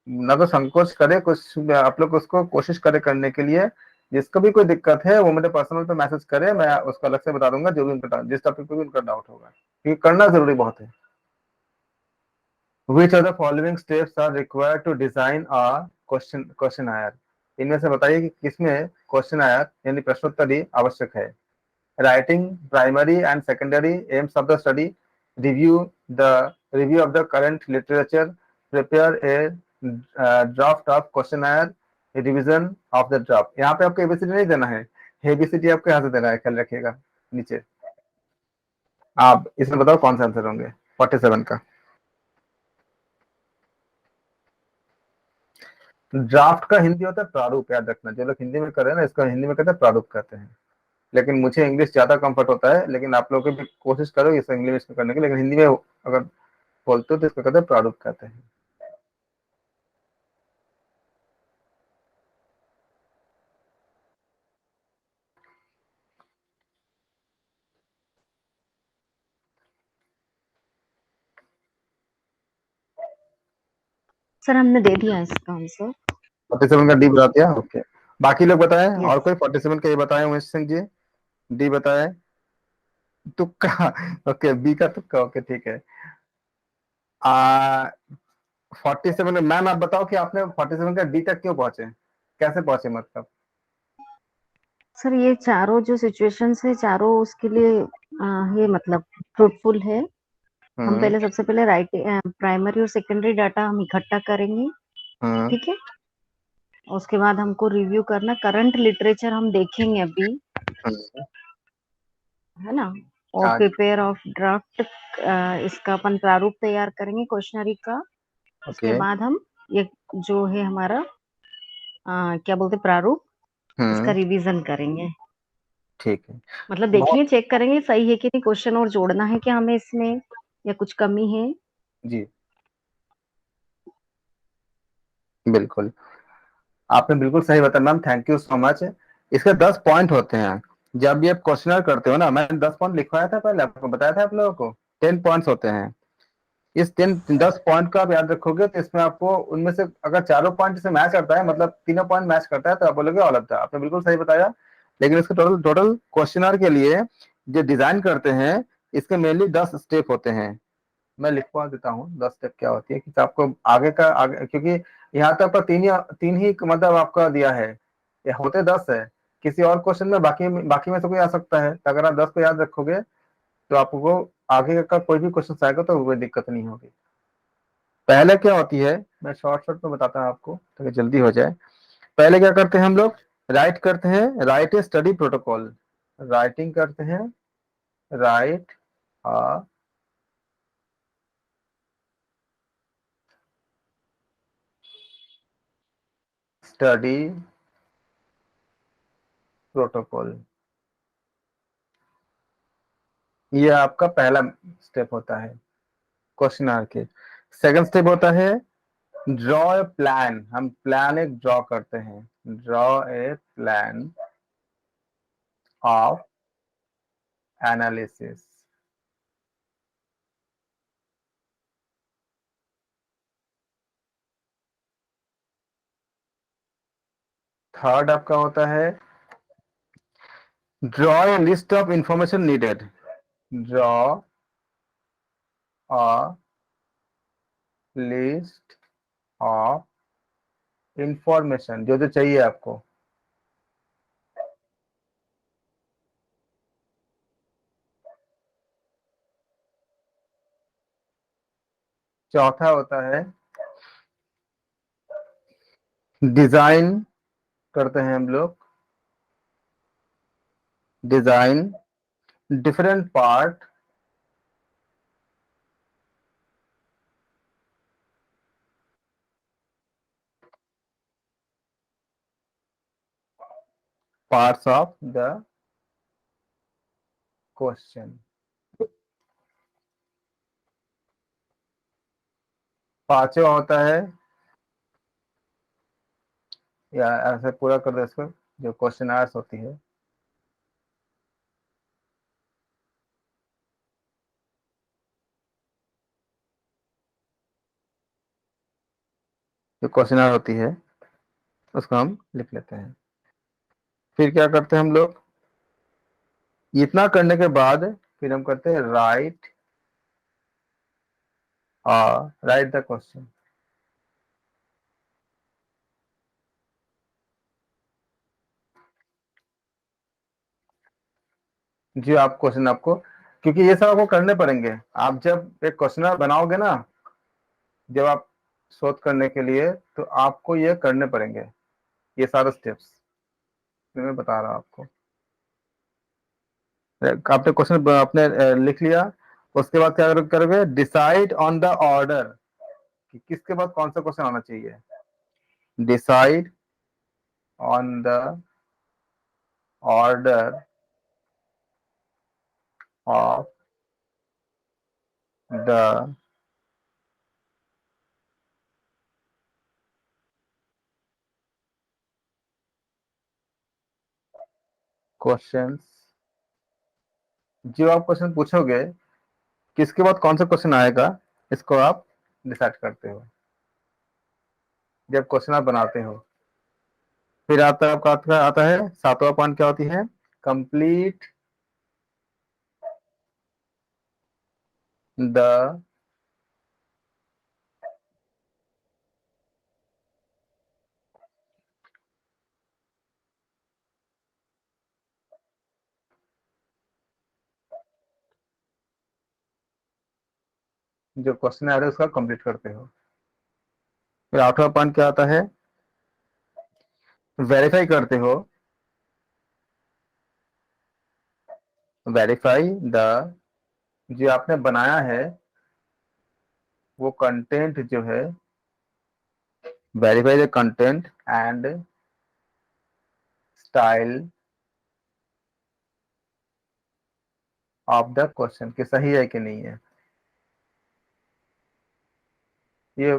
[SPEAKER 1] ना तो संकोच करे कुछ, आप लोग उसको कोशिश करे करने के लिए। जिसको भी कोई दिक्कत है वो मेरे पर्सनल पे मैसेज करे, मैं उसको अलग से बता दूंगा, जो भी उनका जिस टॉपिक पे भी उनका डाउट होगा, क्योंकि करना जरूरी बहुत है। Which are the following steps are required to design a questionnaire. इनमें से बताइए कि किसमें क्वेश्चन आयर यानी प्रश्नोत्तरी आवश्यक है। Writing primary and secondary aims of the study, review the review of the current literature, prepare a draft of questionnaire, revision of the draft। यहाँ पे आपको एबीसीडी नहीं देना है, एबीसीडी आपको यहाँ से देना है, ख्याल रखिएगा नीचे। आप इसमें बताओ कौन सा आंसर होंगे 47 का। ड्राफ्ट का हिंदी होता है प्रारूप, याद रखना, जो लोग हिंदी में कर रहे हैं ना, इसका हिंदी में कहते हैं प्रारूप कहते हैं। लेकिन मुझे इंग्लिश ज्यादा कंफर्ट होता है, लेकिन आप लोग भी कोशिश करो इसे इंग्लिश में करने की, लेकिन हिंदी में अगर बोलते हो तो इसको कहते हैं प्रारूप कहते हैं।
[SPEAKER 2] सर हमने दे दिया इसका आंसर।
[SPEAKER 1] 47 का डी बता दिया, ओके। बाकी लोग बताएं, और
[SPEAKER 2] यस।
[SPEAKER 1] कोई 47 का ये बताएं, उमेश सिंह जी। डी बताएं, तुक्का। ओके, बी का तुक्का, ओके ठीक है। आ 47 मैम आप बताओ कि आपने 47 का डी तक क्यों पहुंचे, कैसे पहुंचे मतलब।
[SPEAKER 2] सर ये चारों जो सिचुएशंस है चारों उसके लिए ये मतलब फ्रूटफुल है। हम
[SPEAKER 1] हम्म
[SPEAKER 2] पहले सबसे पहले प्राइमरी और सेकेंडरी डाटा हम इकट्ठा करेंगे,
[SPEAKER 1] हम्म
[SPEAKER 2] ठीक है। उसके बाद हमको रिव्यू करना, करंट लिटरेचर हम देखेंगे अभी,
[SPEAKER 1] हम्म,
[SPEAKER 2] है ना। और
[SPEAKER 1] हाँ,
[SPEAKER 2] प्रिपेयर ऑफ ड्राफ्ट, इसका अपन प्रारूप तैयार करेंगे क्वेश्चनरी का। उसके
[SPEAKER 1] ओके।
[SPEAKER 2] बाद हम ये जो है हमारा क्या बोलते प्रारूप, इसका
[SPEAKER 1] हम्म,
[SPEAKER 2] रिवीजन करेंगे।
[SPEAKER 1] ठीक है।
[SPEAKER 2] मतलब
[SPEAKER 1] बहुत,
[SPEAKER 2] देखेंगे, चेक करेंगे सही है कि नहीं, क्वेश्चन और जोड़ना है क्या हमें इसमें या कुछ कमी है।
[SPEAKER 1] जी बिल्कुल, आपने बिल्कुल सही बताया ma'am, thank you so much. इसके 10 पॉइंट होते हैं। जब भी आप क्वेश्चनर करते हो ना, मैंने 10 पॉइंट लिखवाया था पहले, आपको बताया था आप लोगों को 10 पॉइंट्स होते हैं। इस 10 पॉइंट का आप याद रखोगे तो इसमें आपको उनमें से अगर चारों पॉइंट से मैच करता है, मतलब तीनों पॉइंट मैच करता है, तो आप बोलोगे ऑल ऑफ द। आपने बिल्कुल सही बताया। लेकिन इसके टोटल टोटल क्वेश्चनर के लिए जो डिजाइन करते हैं, इसके मेनली 10 स्टेप होते हैं। मैं लिखवा देता हूँ 10 स्टेप क्या होती है, कि आपको आगे का आगे, क्योंकि यहाँ तक आपका तीन ही मतलब आपका दिया है, ये होते 10 है। किसी और क्वेश्चन में बाकी बाकी में से कोई आ सकता है, तो अगर आप 10 को याद रखोगे तो आपको आगे का कोई भी क्वेश्चन आएगा तो कोई दिक्कत नहीं होगी। पहले क्या होती है, मैं शॉर्ट शॉर्ट में बताता हूँ आपको ताकि जल्दी हो जाए। पहले क्या करते हैं हम लोग, राइट करते हैं, राइट ए स्टडी प्रोटोकॉल। राइटिंग करते हैं, राइट स्टडी प्रोटोकॉल, ये आपका पहला स्टेप होता है क्वेश्चन आर के। सेकंड स्टेप होता है ड्रॉ ए प्लान, हम प्लान एक ड्रॉ करते हैं, draw a plan of analysis. Third आपका होता है draw a list of information needed, draw a list of information, जो जो चाहिए आपको। चौथा होता है डिजाइन करते हैं हम लोग, design different parts of the question. पांचवा होता है, या ऐसे पूरा कर दो इसको, जो क्वेश्चन आंसर होती है। जो क्वेश्चनर होती है उसको हम लिख लेते हैं। फिर क्या करते हैं हम लोग, इतना करने के बाद फिर हम करते हैं राइट द क्वेश्चन। जी आप क्वेश्चन आपको, क्योंकि ये सब आपको करने पड़ेंगे। आप जब एक क्वेश्चनर बनाओगे ना, जब आप शोध करने के लिए, तो आपको ये करने पड़ेंगे, ये सारे स्टेप्स मैं बता रहा हूँ आपको। आपने क्वेश्चन आपने लिख लिया, उसके बाद क्या करोगे, डिसाइड ऑन द ऑर्डर कि किसके बाद कौन सा क्वेश्चन आना चाहिए। Decide on the order of the questions. जो आप क्वेश्चन पूछोगे किसके बाद कौन सा क्वेश्चन आएगा, इसको आप डिसाइड करते हो जब क्वेश्चन आप बनाते हो। फिर आता है सातवां पॉइंट, क्या होती है, कंप्लीट द जो क्वेश्चन आ रहा है उसका कंप्लीट करते हो। फिर आठवां पॉइंट क्या आता है, वेरीफाई करते हो। वेरीफाई द, जो आपने बनाया है वो कंटेंट जो है, verify the content and style of the question, कि सही है कि नहीं है। ये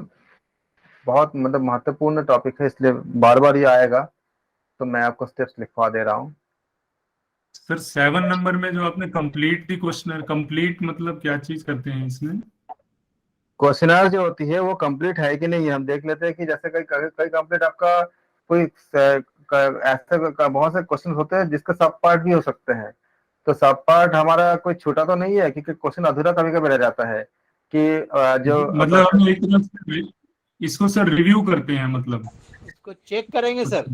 [SPEAKER 1] बहुत मतलब महत्वपूर्ण टॉपिक है, इसलिए बार बार ये आएगा, तो मैं आपको स्टेप्स लिखवा दे रहा हूँ।
[SPEAKER 6] सर 7 नंबर में जो आपने कंप्लीट दी क्वेश्चनर, कंप्लीट मतलब क्या चीज करते हैं इसमें?
[SPEAKER 1] क्वेश्चनर जो होती है वो कंप्लीट है कि नहीं, हम देख लेते हैं कि जैसे कई कई कंप्लीट आपका कोई ऐसे बहुत से क्वेश्चन होते हैं जिसके सब पार्ट भी हो सकते हैं। तो सब पार्ट हमारा कोई छूटा तो नहीं है, क्योंकि क्वेश्चन अधूरा कभी कभी रह जाता है कि जो
[SPEAKER 6] मतलब हम एक तरह से इसको सर रिव्यू करते हैं मतलब।
[SPEAKER 3] इसको चेक करेंगे सर।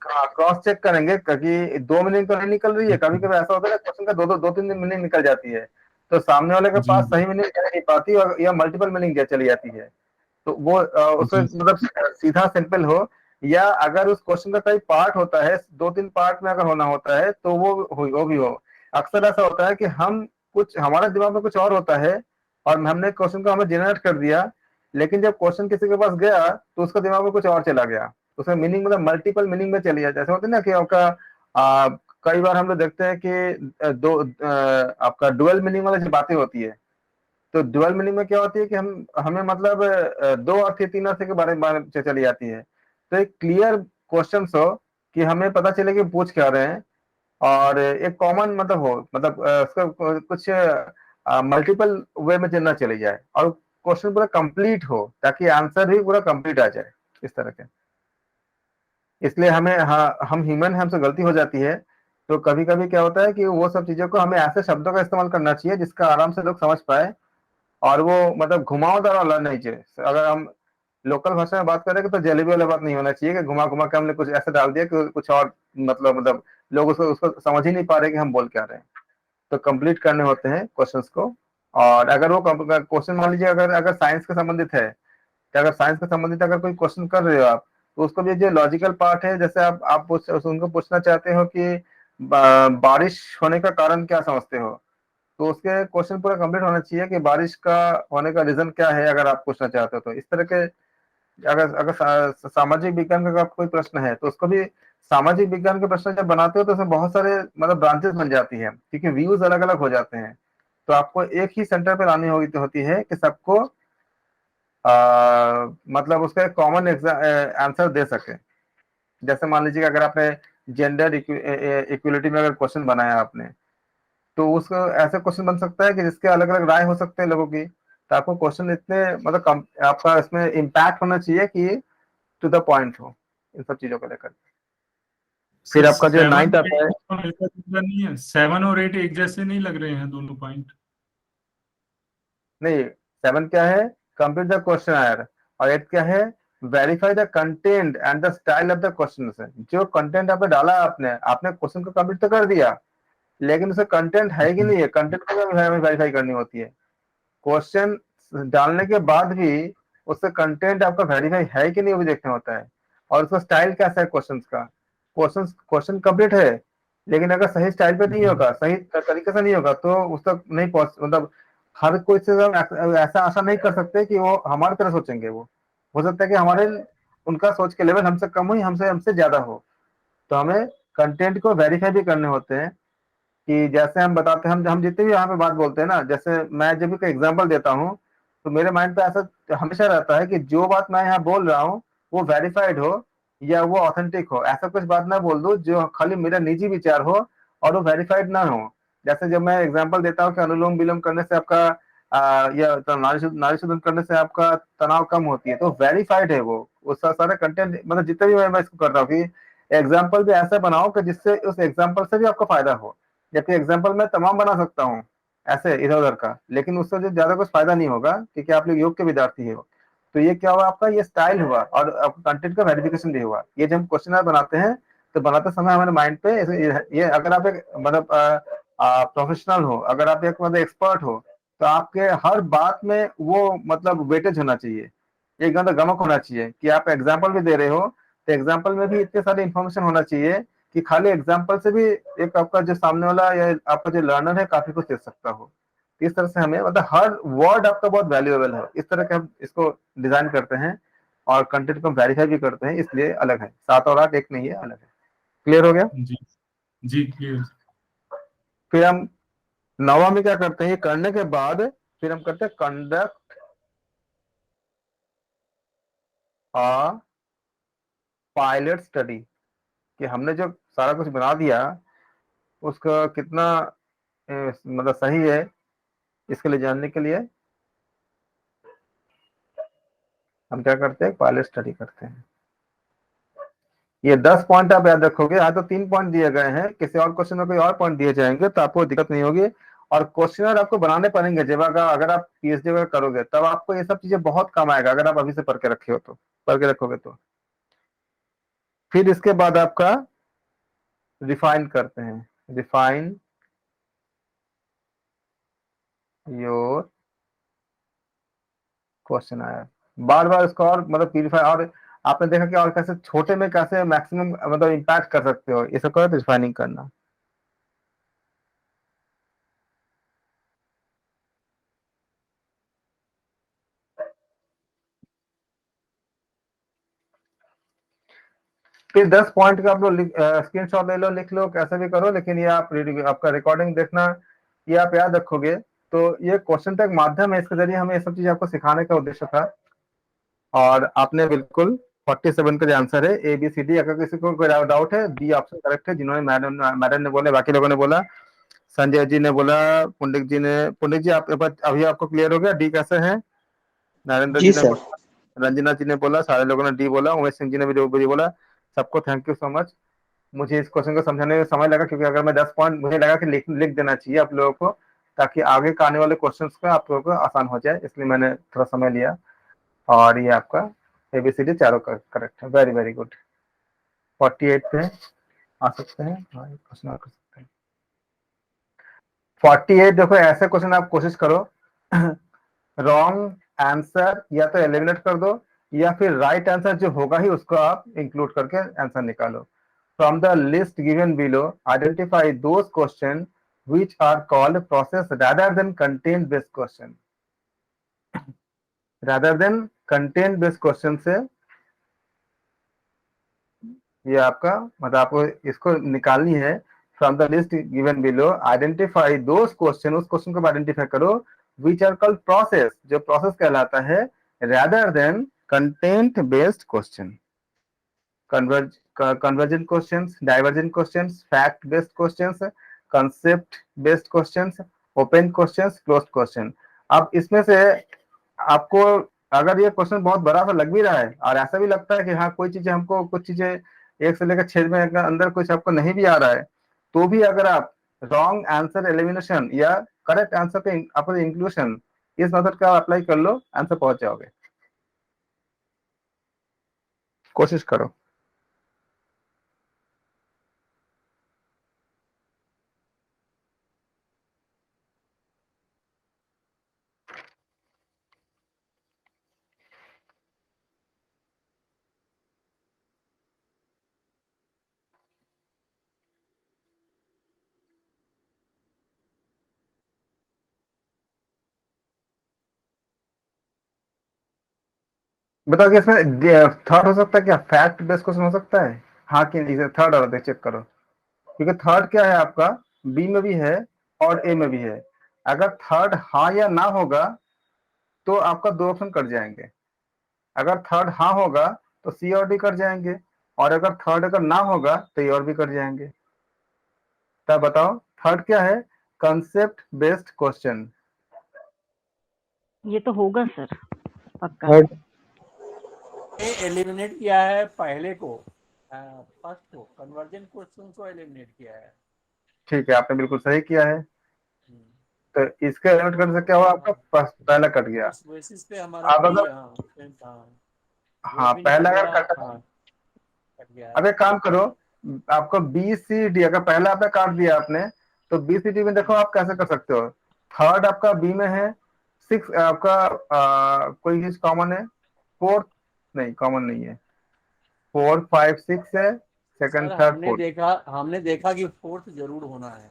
[SPEAKER 1] क्रॉस चेक करेंगे, क्योंकि 2 मीनिंग तो नहीं निकल रही है। कभी कभी ऐसा होता है क्वेश्चन का दो तीन मीनिंग निकल जाती है, तो सामने वाले के
[SPEAKER 6] जी
[SPEAKER 1] पास सही मीनिंग नहीं पाती, और या मल्टीपल मीनिंग चली जाती है। तो वो उससे
[SPEAKER 6] जी
[SPEAKER 1] मतलब सीधा सिंपल हो, या अगर उस क्वेश्चन का कोई पार्ट होता है, 2-3 पार्ट में अगर होना होता है तो वो भी हो। अक्सर ऐसा होता है कि हम कुछ, हमारे दिमाग में कुछ और होता है, और हमने क्वेश्चन को हमें जनरेट कर दिया, लेकिन जब क्वेश्चन किसी के पास गया तो उसका दिमाग में कुछ और चला गया, उसमें मीनिंग मतलब मल्टीपल मीनिंग में चली जाती है। ऐसा होता है ना कि आपका आ, कई बार हम लोग देखते हैं कि आपका डुअल मीनिंग वाली जो बातें होती है, तो डुअल मीनिंग में क्या होती है कि हम हमें मतलब 2 अर्थ या 3 अर्थ के बारे में चली जाती है। तो एक क्लियर क्वेश्चन हो कि हमें पता चले कि पूछ क्या रहे हैं, और एक कॉमन मतलब हो, मतलब उसका कुछ मल्टीपल वे में ना चली जाए, और क्वेश्चन पूरा कंप्लीट हो, ताकि आंसर भी पूरा कंप्लीट आ जाए इस तरह के। इसलिए हमें, हाँ, हम ह्यूमन है, हमसे गलती हो जाती है। तो कभी कभी क्या होता है कि वो सब चीजों को हमें ऐसे शब्दों का इस्तेमाल करना चाहिए जिसका आराम से लोग समझ पाए, और वो मतलब घुमावदार वाला नहीं चाहिए। अगर हम लोकल भाषा में बात करें तो जलेबी वाला बात नहीं होना चाहिए कि घुमा घुमा के हमने कुछ ऐसे डाल दिया कि कुछ और, मतलब लोग उसको उसको समझ ही नहीं पा रहे कि हम बोल क्या रहे हैं। तो कंप्लीट करने होते हैं क्वेश्चंस को। और अगर वो क्वेश्चन मान लीजिए अगर अगर साइंस के संबंधित है, कि अगर साइंस के संबंधित अगर कोई क्वेश्चन कर रहे हो आप, तो उसको भी जो लॉजिकल पार्ट है, जैसे आप उनको पूछना चाहते हो कि बारिश होने का कारण क्या समझते हो, तो उसके क्वेश्चन पूरा कंप्लीट होना चाहिए कि बारिश का होने का रीजन क्या है, अगर आप पूछना चाहते हो तो। इस तरह के, अगर अगर सामाजिक विज्ञान का अगर कोई प्रश्न है, तो उसको भी, सामाजिक विज्ञान के प्रश्न जब बनाते हो तो उसमें बहुत सारे मतलब ब्रांचेस बन जाती है, क्योंकि व्यूज अलग अलग हो जाते हैं। तो आपको एक ही सेंटर पे लानी होती है कि सबको मतलब उसका एक कॉमन आंसर दे सके। जैसे मान लीजिए कि अगर आपने जेंडर इक्वलिटी में अगर क्वेश्चन बनाया आपने, तो उसको ऐसे क्वेश्चन बन सकता है कि जिसके अलग अलग राय हो सकते हैं लोगों की। तो आपको क्वेश्चन इतने मतलब आपका इसमें इम्पैक्ट होना चाहिए कि टू द पॉइंट हो इन सब चीजों को लेकर। फिर आपका जो 9th आता है,
[SPEAKER 6] 7 और 8 एक जैसे नहीं लग रहे हैं दोनों पॉइंट।
[SPEAKER 1] नहीं 7 क्या है, कंप्लीट द क्वेश्चन आयर, और 8 क्या है, verify the content and the style of the question. जो कंटेंट आपने डाला, आपने क्वेश्चन को कंप्लीट तो कर दिया, लेकिन उसका कंटेंट है कि नहीं है, कंटेंट को हमें वेरीफाई करनी होती है। क्वेश्चन डालने के बाद भी उसका कंटेंट आपका वेरीफाई है कि नहीं वो भी देखना होता है, और उसका स्टाइल कैसा है क्वेश्चन का। क्वेश्चन कंप्लीट है, लेकिन अगर सही स्टाइल पे नहीं होगा, सही तरीके से नहीं होगा, तो उसका नहीं मतलब हर कोई से हम ऐसा आशा नहीं कर सकते कि वो हमारी तरह सोचेंगे। वो हो सकता है कि हमारे उनका सोच के लेवल हमसे कम हो, हमसे हमसे ज्यादा हो। तो हमें कंटेंट को वेरीफाई भी करने होते हैं, कि जैसे हम बताते हैं, हम जितने भी यहाँ पे बात बोलते हैं ना, जैसे मैं जब भी कोई एग्जांपल देता हूँ, तो मेरे माइंड पे ऐसा हमेशा रहता है कि जो बात मैं यहाँ बोल रहा हूँ वो वेरीफाइड हो या वो ऑथेंटिक हो। ऐसा कुछ बात ना बोल दूं जो खाली मेरा निजी विचार हो और वो वेरीफाइड ना हो। जैसे जब मैं एग्जाम्पल देता हूँ कि अनुलोम विलोम करने से आपका या तो नाड़ी शुद्धन करने से आपका तनाव कम होती है, तो वेरीफाइड है वो उसका सारा कंटेंट। मतलब जितने भी मैं इसको कर रहा हूँ कि एग्जाम्पल भी ऐसा बनाओ कि जिससे उस एग्जाम्पल से भी आपको फायदा हो। जबकि एग्जाम्पल मैं तमाम बना सकता हूँ ऐसे इधर उधर का, लेकिन उससे जो ज्यादा कुछ फायदा नहीं होगा, क्योंकि आप लोग योग के विद्यार्थी हो। तो ये क्या हुआ, आपका ये स्टाइल हुआ और कंटेंट का वेरिफिकेशन भी हुआ। ये जब हम क्वेश्चन बनाते हैं तो बनाते समय हमारे माइंड पे ये अगर आप एक मतलब प्रोफेशनल हो, अगर आप एक मतलब एक्सपर्ट हो, तो आपके हर बात में वो मतलब वेटेज होना चाहिए, एक मतलब गमक होना चाहिए कि आप एग्जाम्पल भी दे रहे हो, तो एग्जाम्पल में भी इतने सारे इन्फॉर्मेशन होना चाहिए कि खाली एग्जाम्पल से भी एक आपका जो सामने वाला या आपका जो लर्नर है काफी कुछ सीख सकता हो। इस तरह से हमें मतलब हर वर्ड आपका बहुत वैल्यूएबल है, इस तरह के हम इसको डिजाइन करते हैं और कंटेंट को वेरीफाई भी करते हैं, इसलिए अलग है। 7 और 8 एक नहीं है, अलग है। क्लियर हो गया?
[SPEAKER 6] जी जी क्लियर।
[SPEAKER 1] फिर हम 9वां में क्या करते हैं, ये करने के बाद फिर हम करते हैं कंडक्ट अ पायलट स्टडी, कि हमने जो सारा कुछ बना दिया उसका कितना मतलब सही है, इसके लिए जानने के लिए हम क्या करते हैं, पायलट स्टडी करते हैं। ये 10 पॉइंट आप याद रखोगे। यहाँ तो 3 पॉइंट दिए गए हैं, किसी और क्वेश्चन में कोई और पॉइंट दिए जाएंगे तो आपको दिक्कत नहीं होगी। और क्वेश्चनर आपको बनाने पड़ेंगे जब अगर आप पीएचडी वगैरह करोगे, तब आपको ये सब चीजें बहुत काम आएगा, अगर आप अभी से पढ़ के रखे हो तो, पढ़ के रखोगे तो। फिर इसके बाद आपका रिफाइन करते हैं, रिफाइन योर क्वेश्चन आया। बार बार इसको और मतलब प्यूरिफाई, और आपने देखा कि और कैसे छोटे में कैसे मैक्सिमम मतलब इम्पैक्ट कर सकते हो, इसे करो तो रिफाइनिंग करना। फिर 10 पॉइंट का आप लोग स्क्रीन शॉट ले लो, लिख लो, कैसे भी करो, लेकिन ये आप आपका रिकॉर्डिंग देखना, ये आप याद रखोगे। तो ये क्वेश्चन तक माध्यम है, इसके जरिए हमें ये सब चीजें आपको सिखाने का उद्देश्य था। और आपने बिल्कुल 47 का जो आंसर है ABCD, अगर किसी को कोई डाउट है, डी ऑप्शन करेक्ट है, जिन्होंने मैडम ने बोला, बाकी लोगों ने बोला, संजय जी ने बोला, पुंडित जी आप अभी आपको क्लियर हो गया डी कैसे है? नरेंद्र
[SPEAKER 4] जी
[SPEAKER 1] जी ने
[SPEAKER 4] सर।
[SPEAKER 1] बोला, रंजना जी ने बोला, सारे लोगों ने डी बोला, उमेश सिंह जी ने भी बोला। सबको थैंक यू सो मच। मुझे इस क्वेश्चन को समझाने में समय लगा, क्योंकि अगर मैं 10 पॉइंट मुझे लगा कि लिख देना चाहिए आप लोगों को, ताकि आगे के आने वाले क्वेश्चंस का आप लोगों को आसान हो जाए, इसलिए मैंने थोड़ा समय लिया। और ये आपका ABCD चारों करेक्ट है, वेरी वेरी गुड। 48 पे आ सकते हैं, क्वेश्चन कर सकते हैं। 48 देखो, ऐसे क्वेश्चन आप कोशिश करो रॉन्ग आंसर या तो एलिमिनेट कर दो, या फिर राइट आंसर जो होगा ही उसको आप इंक्लूड करके आंसर निकालो। From the list given below identify those question which are called process rather than content based question। rather than content based question से ये आपका मतलब आपको इसको निकालनी है। From the list given below identify those question, उस क्वेश्चन को आइडेंटिफाई करो विच आर कॉल्ड प्रोसेस, जो प्रोसेस कहलाता है, rather than content based question. Convergent questions, divergent questions, fact based questions, concept based questions, open questions, closed question. अब इसमें से आपको अगर ये क्वेश्चन बहुत बड़ा सा लग भी रहा है और ऐसा भी लगता है कि हाँ कोई चीजें हमको, कुछ चीजें 1 से लेकर 6 में के अंदर कुछ आपको नहीं भी आ रहा है, तो भी अगर आप रॉन्ग आंसर एलिमिनेशन या करेक्ट आंसर पे आपको इंक्लूशन, इस मेथड का अप्लाई कर लो, आंसर पहुंच जाओगे। कोशिश करो। बताओ कि इसमें थर्ड हो सकता है क्या? फैक्ट बेस्ड क्वेश्चन हो सकता है? हाँ कि नहीं, थर्ड और चेक करो, क्योंकि थर्ड क्या है आपका, बी में भी है और ए में भी है। अगर थर्ड हाँ या ना होगा तो आपका 2 ऑप्शन कट जाएंगे। अगर थर्ड हाँ होगा तो सी और डी कट जाएंगे, और अगर थर्ड अगर ना होगा तो ए और बी कट जाएंगे। तब बताओ थर्ड क्या है? Concept based question.
[SPEAKER 2] ये तो होगा सर, पक्का।
[SPEAKER 1] थर्ड
[SPEAKER 3] एलिमिनेट किया है पहले को, फर्स्ट को, कन्वर्जन क्वेश्चन को एलिमिनेट किया है।
[SPEAKER 1] ठीक है, आपने बिल्कुल सही किया है।
[SPEAKER 3] हम्म,
[SPEAKER 1] तो इसके एलिमिनेट करने से क्या हुआ, आपका पहला कट गया।
[SPEAKER 3] उस बेसिस पे हमारा
[SPEAKER 1] अब
[SPEAKER 3] बी,
[SPEAKER 1] अगर हाँ
[SPEAKER 3] भी
[SPEAKER 1] पहला
[SPEAKER 3] निकल
[SPEAKER 1] अगर
[SPEAKER 3] गया,
[SPEAKER 1] कट,
[SPEAKER 3] हाँ कट गया है।
[SPEAKER 1] अब एक काम करो, आपको बी सी डी अगर पहला आपने काट दिया आपने, तो बी सी डी में देखो आप कैसे कर सकते हो। थर्ड आपका बी में है, 6 आपका कोई चीज कॉमन है, फोर्थ नहीं कॉमन नहीं है, 4 5 6 है, सेकंड
[SPEAKER 3] सर
[SPEAKER 1] थर्ड फोर्थ।
[SPEAKER 3] हमने देखा कि फोर्थ जरूर होना है,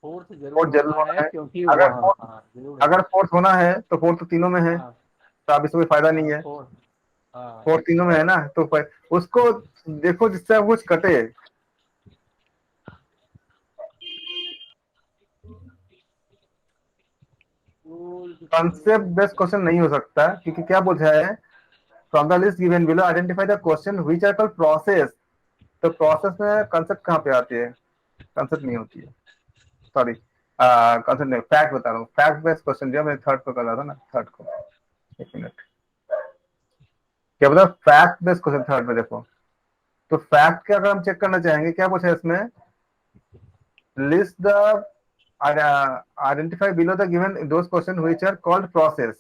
[SPEAKER 3] फोर्थ जरूर
[SPEAKER 1] फोर्थ जरूर
[SPEAKER 3] होना
[SPEAKER 1] होना
[SPEAKER 3] है,
[SPEAKER 1] है।
[SPEAKER 3] क्योंकि
[SPEAKER 1] अगर
[SPEAKER 3] वहाँ
[SPEAKER 1] फोर्थ,
[SPEAKER 3] हाँ जरूर है।
[SPEAKER 1] अगर फोर्थ होना है तो फोर्थ तो तीनों में है,
[SPEAKER 3] हाँ
[SPEAKER 1] तो अब इसमें कोई फायदा नहीं
[SPEAKER 3] हाँ
[SPEAKER 1] है।
[SPEAKER 3] फोर्थ, हाँ
[SPEAKER 1] फोर्थ तीनों में है ना, तो उसको देखो जिससे आप कुछ कटे। कंसेप्ट बेस्ड क्वेश्चन नहीं हो सकता, क्योंकि क्या पूछा है, from the list given below identify the question which are called process. तो प्रोसेस में कंसेप्ट कहाँ पे आती है? कंसेप्ट नहीं होती है, सॉरी, कंसेप्ट नहीं, फैक्ट बता रहा हूँ। फैक्ट बेस्ड क्वेश्चन जो मैं थर्ड को कर रहा था ना, थर्ड को, एक मिनट, क्या बता, फैक्ट बेस्ड क्वेश्चन थर्ड में देखो। तो फैक्ट का अगर हम चेक करना चाहेंगे, क्या पूछा है इसमें, list the identify below the given those question which are called process.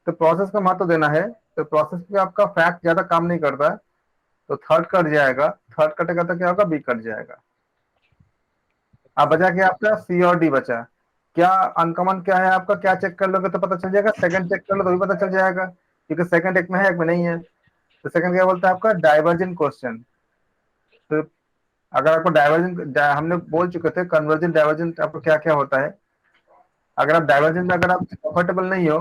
[SPEAKER 1] तो प्रोसेस का महत्व देना है, तो प्रोसेस पे आपका फैक्ट ज्यादा काम नहीं करता है, तो थर्ड कट जाएगा। थर्ड कटेगा तो क्या होगा, बी कट जाएगा। अब बचा क्या आपका, सी और डी बचा। क्या अनकॉमन क्या है आपका, क्या चेक कर लोगे तो पता चल जाएगा, सेकंड चेक कर लो तो भी पता चल जाएगा, क्योंकि सेकंड एक में है एक में नहीं है। तो सेकंड क्या बोलता है आपका, डाइवर्जेंट क्वेश्चन। तो अगर आपको डाइवर्जेंट, हमने बोल चुके थे कन्वर्जेंट डाइवर्जेंट आपको क्या क्या होता है। अगर आप डाइवर्जेंट में अगर आप कंफर्टेबल नहीं हो,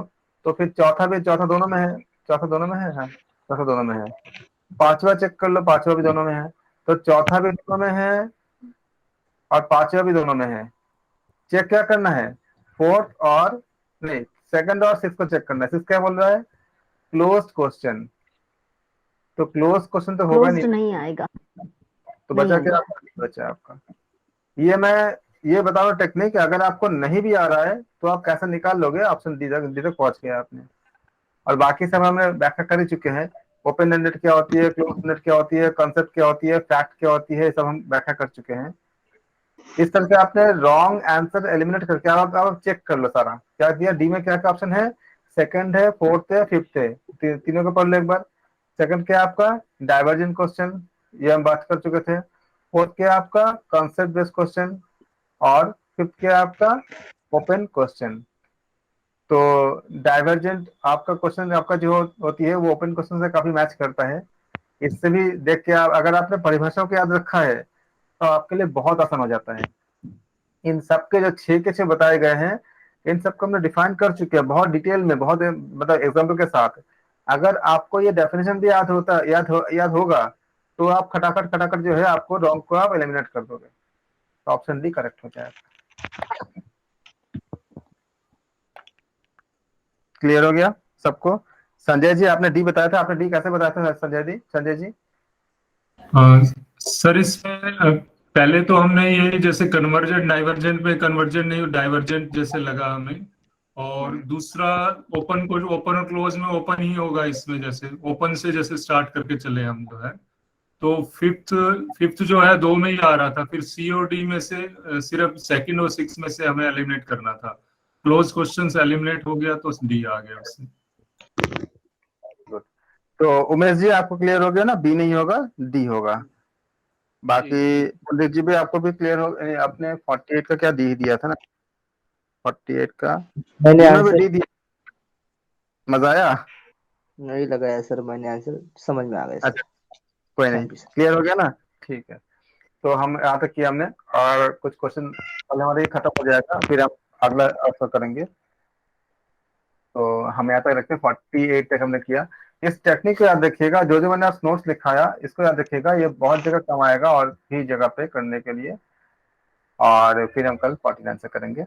[SPEAKER 1] तो फिर चौथा भी, चौथा दोनों में है, चौथा दोनों में है, हाँ चौथा दोनों में है। पांचवा चेक कर लो, पांचवा भी दोनों में है। तो चौथा भी दोनों में है और पांचवा भी दोनों में है। चेक क्या करना है, फोर्थ और नहीं, सेकंड और सिक्स को चेक करना है। सिक्स क्या बोल रहा है, क्लोज्ड क्वेश्चन। तो क्लोज क्वेश्चन तो होगा
[SPEAKER 2] क्लोज्ड
[SPEAKER 1] नहीं,
[SPEAKER 2] नहीं आएगा,
[SPEAKER 1] तो
[SPEAKER 2] नहीं
[SPEAKER 1] बचा क्या
[SPEAKER 2] आएगा।
[SPEAKER 1] आपका, बचा आपका। ये मैं ये बता रहा हूँ टेक्निक, अगर आपको नहीं भी आ रहा है तो आप कैसे निकाल लोगे, ऑप्शन डी तक पहुंच गया आपने। और बाकी सब हमने व्याख्या कर ही चुके हैं। ओपन एंडेड क्या होती है, क्लोज एंडेड क्या होती है, कंसेप्ट क्या होती है, फैक्ट क्या होती है, ये सब हम व्याख्या कर चुके हैं। इस तरह से आपने रॉन्ग आंसर एलिमिनेट करके आप चेक कर लो सारा क्या दिया। डी में क्या क्या ऑप्शन है, सेकंड है, फोर्थ है, फिफ्थ है, तीनों को पढ़ लो एक बार। सेकंड क्या है आपका, डाइवर्जेंट क्वेश्चन, ये हम बात कर चुके थे। फोर्थ क्या है आपका, कॉन्सेप्ट बेस्ड क्वेश्चन, और फिफ्थ क्या है आपका, ओपन क्वेश्चन। तो डाइवर्जेंट आपका क्वेश्चन आपका जो होती है वो ओपन क्वेश्चन से काफी मैच करता है। इससे भी देख के आप, अगर आपने परिभाषाओं को याद रखा है तो आपके लिए बहुत आसान हो जाता है। इन सब के जो 6 के 6 बताए गए हैं, इन सबको हमने डिफाइन कर चुके हैं बहुत डिटेल में, बहुत मतलब एग्जाम्पल के साथ। अगर आपको ये डेफिनेशन भी याद होगा, तो आप खटाखट खटाखट जो है आपको रॉन्ग को आप एलिमिनेट कर दोगे, तो ऑप्शन डी करेक्ट हो जाएगा। क्लियर हो गया सबको? संजय जी आपने डी बताया था, आपने डी कैसे बताया था संजय जी?
[SPEAKER 6] सर इसमें पहले तो हमने ये जैसे कन्वर्जेंट डाइवर्जेंट में, कन्वर्जेंट नहीं डाइवर्जेंट जैसे लगा हमें, और दूसरा ओपन को, ओपन और क्लोज में ओपन ही होगा इसमें, जैसे ओपन से जैसे स्टार्ट करके चले हम जो है, तो फिफ्थ फिफ्थ जो है 2 में ही आ रहा था, फिर सी और डी में से सिर्फ सेकंड और 6 में से हमें एलिमिनेट करना था। क्लोज क्वेश्चन से एलिमिनेट हो गया तो डी आ गया उससे।
[SPEAKER 1] तो उमेश जी आपको क्लियर हो गया ना, बी नहीं होगा डी होगा। बाकी कुलदीप जी भी आपको भी क्लियर हो, आपने 48 का क्या डी दिया था ना, 48 का
[SPEAKER 4] मैंने
[SPEAKER 1] तीनों में
[SPEAKER 4] आंसर
[SPEAKER 1] डी दिया। मजा आया?
[SPEAKER 4] नहीं लगाया सर, मैंने आंसर समझ में आ गया सर।
[SPEAKER 1] अच्छा कोई नहीं,
[SPEAKER 4] थैंक यू सर।
[SPEAKER 1] क्लियर हो गया ना, ठीक है। तो हम यहाँ तक किया हमने, और कुछ क्वेश्चन पहले हमारे खत्म हो जाएगा, फिर हम अगला आंसर करेंगे। तो हम यहाँ तक रखते हैं, 48 तक हमने किया। इस टेक्निक को याद रखिएगा, जो जो मैंने नोट्स लिखाया इसको याद रखिएगा, ये बहुत जगह काम आएगा और भी जगह पे करने के लिए। और फिर हम कल 49 से करेंगे।